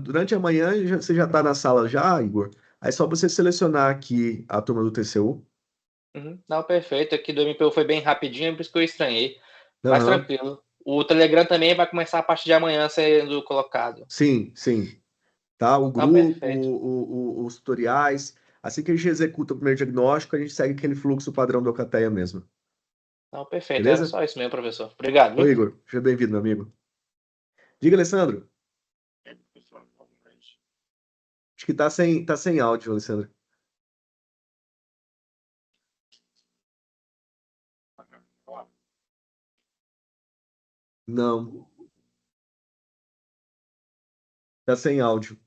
durante a manhã, você já está na sala já, Igor. Aí é só você selecionar aqui a turma do TCU. Não, perfeito. Aqui do MPU foi bem rapidinho, por isso que eu estranhei. Mas Aham. tranquilo. O Telegram também vai começar a partir de amanhã sendo colocado. Sim, sim. Tá? O Não, grupo, perfeito. os tutoriais. Assim que a gente executa o primeiro diagnóstico, a gente segue aquele fluxo padrão do Alcateia mesmo. Não, perfeito. Era Beleza? só isso mesmo, professor. Obrigado, Ô, viu? Igor, seja bem-vindo, meu amigo. Diga, Alessandro. Acho que tá sem áudio, Alessandro. Não, tá sem áudio.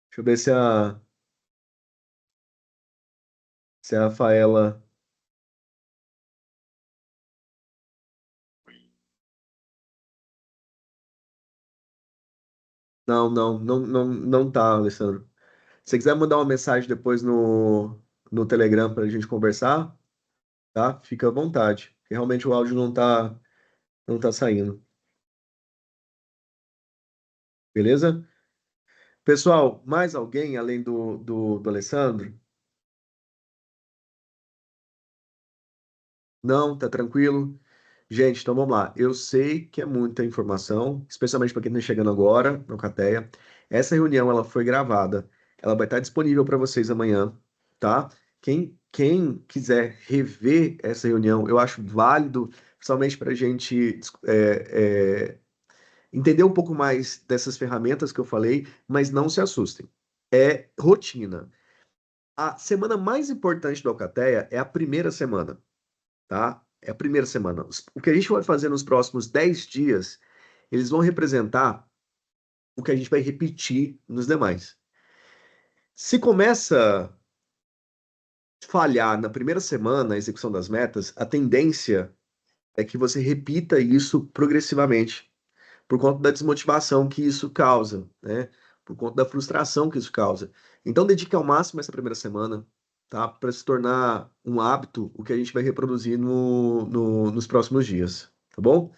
Deixa eu ver se a Rafaela. Não tá, Alessandro. Se você quiser mandar uma mensagem depois no Telegram para a gente conversar, tá? Fica à vontade. Porque realmente o áudio não tá saindo. Beleza? Pessoal, mais alguém além do Alessandro? Não, tá tranquilo? Gente, então vamos lá. Eu sei que é muita informação, especialmente para quem está chegando agora no Cateia. Essa reunião ela foi gravada. Ela vai estar disponível para vocês amanhã, tá? Quem quiser rever essa reunião, eu acho válido, principalmente para a gente entender um pouco mais dessas ferramentas que eu falei, mas não se assustem. É rotina. A semana mais importante do Alcateia é a primeira semana, tá? É a primeira semana. O que a gente vai fazer nos próximos 10 dias, eles vão representar o que a gente vai repetir nos demais. Se começa a falhar na primeira semana a execução das metas, a tendência é que você repita isso progressivamente, por conta da desmotivação que isso causa, né? Por conta da frustração que isso causa. Então, dedique ao máximo essa primeira semana, tá? Para se tornar um hábito, o que a gente vai reproduzir nos próximos dias, tá bom?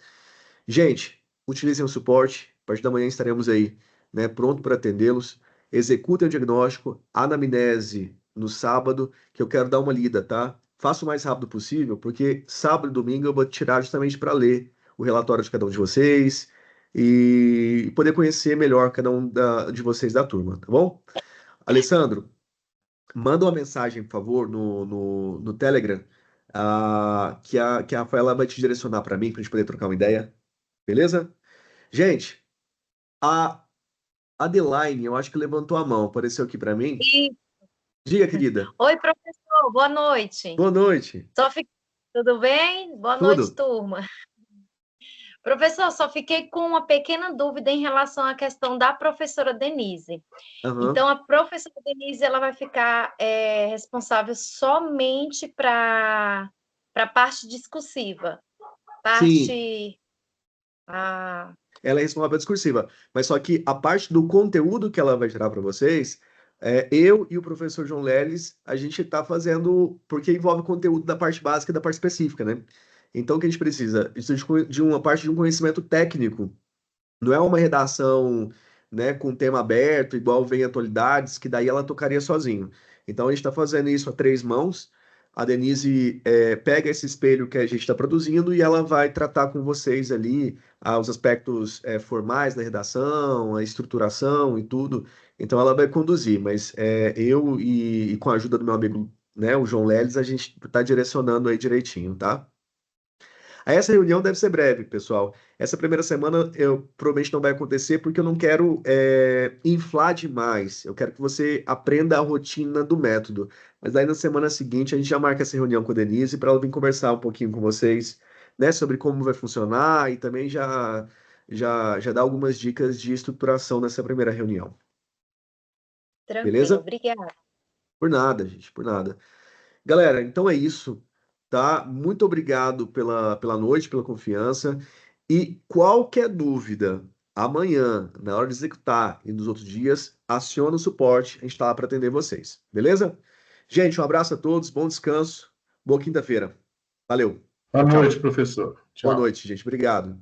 Gente, utilizem o suporte. A partir da manhã estaremos aí, né? Pronto para atendê-los. Executem o diagnóstico, anamnese no sábado, que eu quero dar uma lida, tá? Faça o mais rápido possível, porque sábado e domingo eu vou tirar justamente para ler o relatório de cada um de vocês e poder conhecer melhor cada um de vocês da turma, tá bom? Alessandro, manda uma mensagem, por favor, no Telegram, que a Rafaela vai te direcionar para mim, para a gente poder trocar uma ideia, beleza? Gente, a Adeline, eu acho que levantou a mão, apareceu aqui para mim. Sim. Diga, querida. Oi, professor, boa noite. Boa noite. Tudo bem? Boa Tudo. noite, turma. Professor, só fiquei com uma pequena dúvida em relação à questão da professora Denise. Aham. Então, a professora Denise, ela vai ficar responsável somente para a parte discursiva. Sim, Ah, ela é responsável pela discursiva. Mas só que a parte do conteúdo que ela vai gerar para vocês, eu e o professor João Leles, a gente está fazendo, porque envolve conteúdo da parte básica e da parte específica, né? Então, o que a gente precisa? Isso de uma parte de um conhecimento técnico. Não é uma redação, né, com tema aberto, igual vem atualidades, que daí ela tocaria sozinho. Então a gente está fazendo isso a três mãos. A Denise pega esse espelho que a gente está produzindo e ela vai tratar com vocês ali os aspectos formais da redação, a estruturação e tudo. Então ela vai conduzir, mas eu e com a ajuda do meu amigo, né, o João Leles, a gente está direcionando aí direitinho, tá? Aí essa reunião deve ser breve, pessoal. Essa primeira semana eu provavelmente não vai acontecer porque eu não quero inflar demais. Eu quero que você aprenda a rotina do método. Mas aí na semana seguinte a gente já marca essa reunião com a Denise para ela vir conversar um pouquinho com vocês, né, sobre como vai funcionar e também já dar algumas dicas de estruturação nessa primeira reunião. tranquilo, Beleza? obrigada. Por nada, gente, por nada. Galera, então é isso, tá? Muito obrigado pela noite, pela confiança. E qualquer dúvida, amanhã, na hora de executar e nos outros dias, aciona o suporte, a gente está lá para atender vocês, beleza? Gente, um abraço a todos, bom descanso, boa quinta-feira. Valeu. Boa Tchau, noite, tchau. professor. Boa Tchau. noite, gente. Obrigado.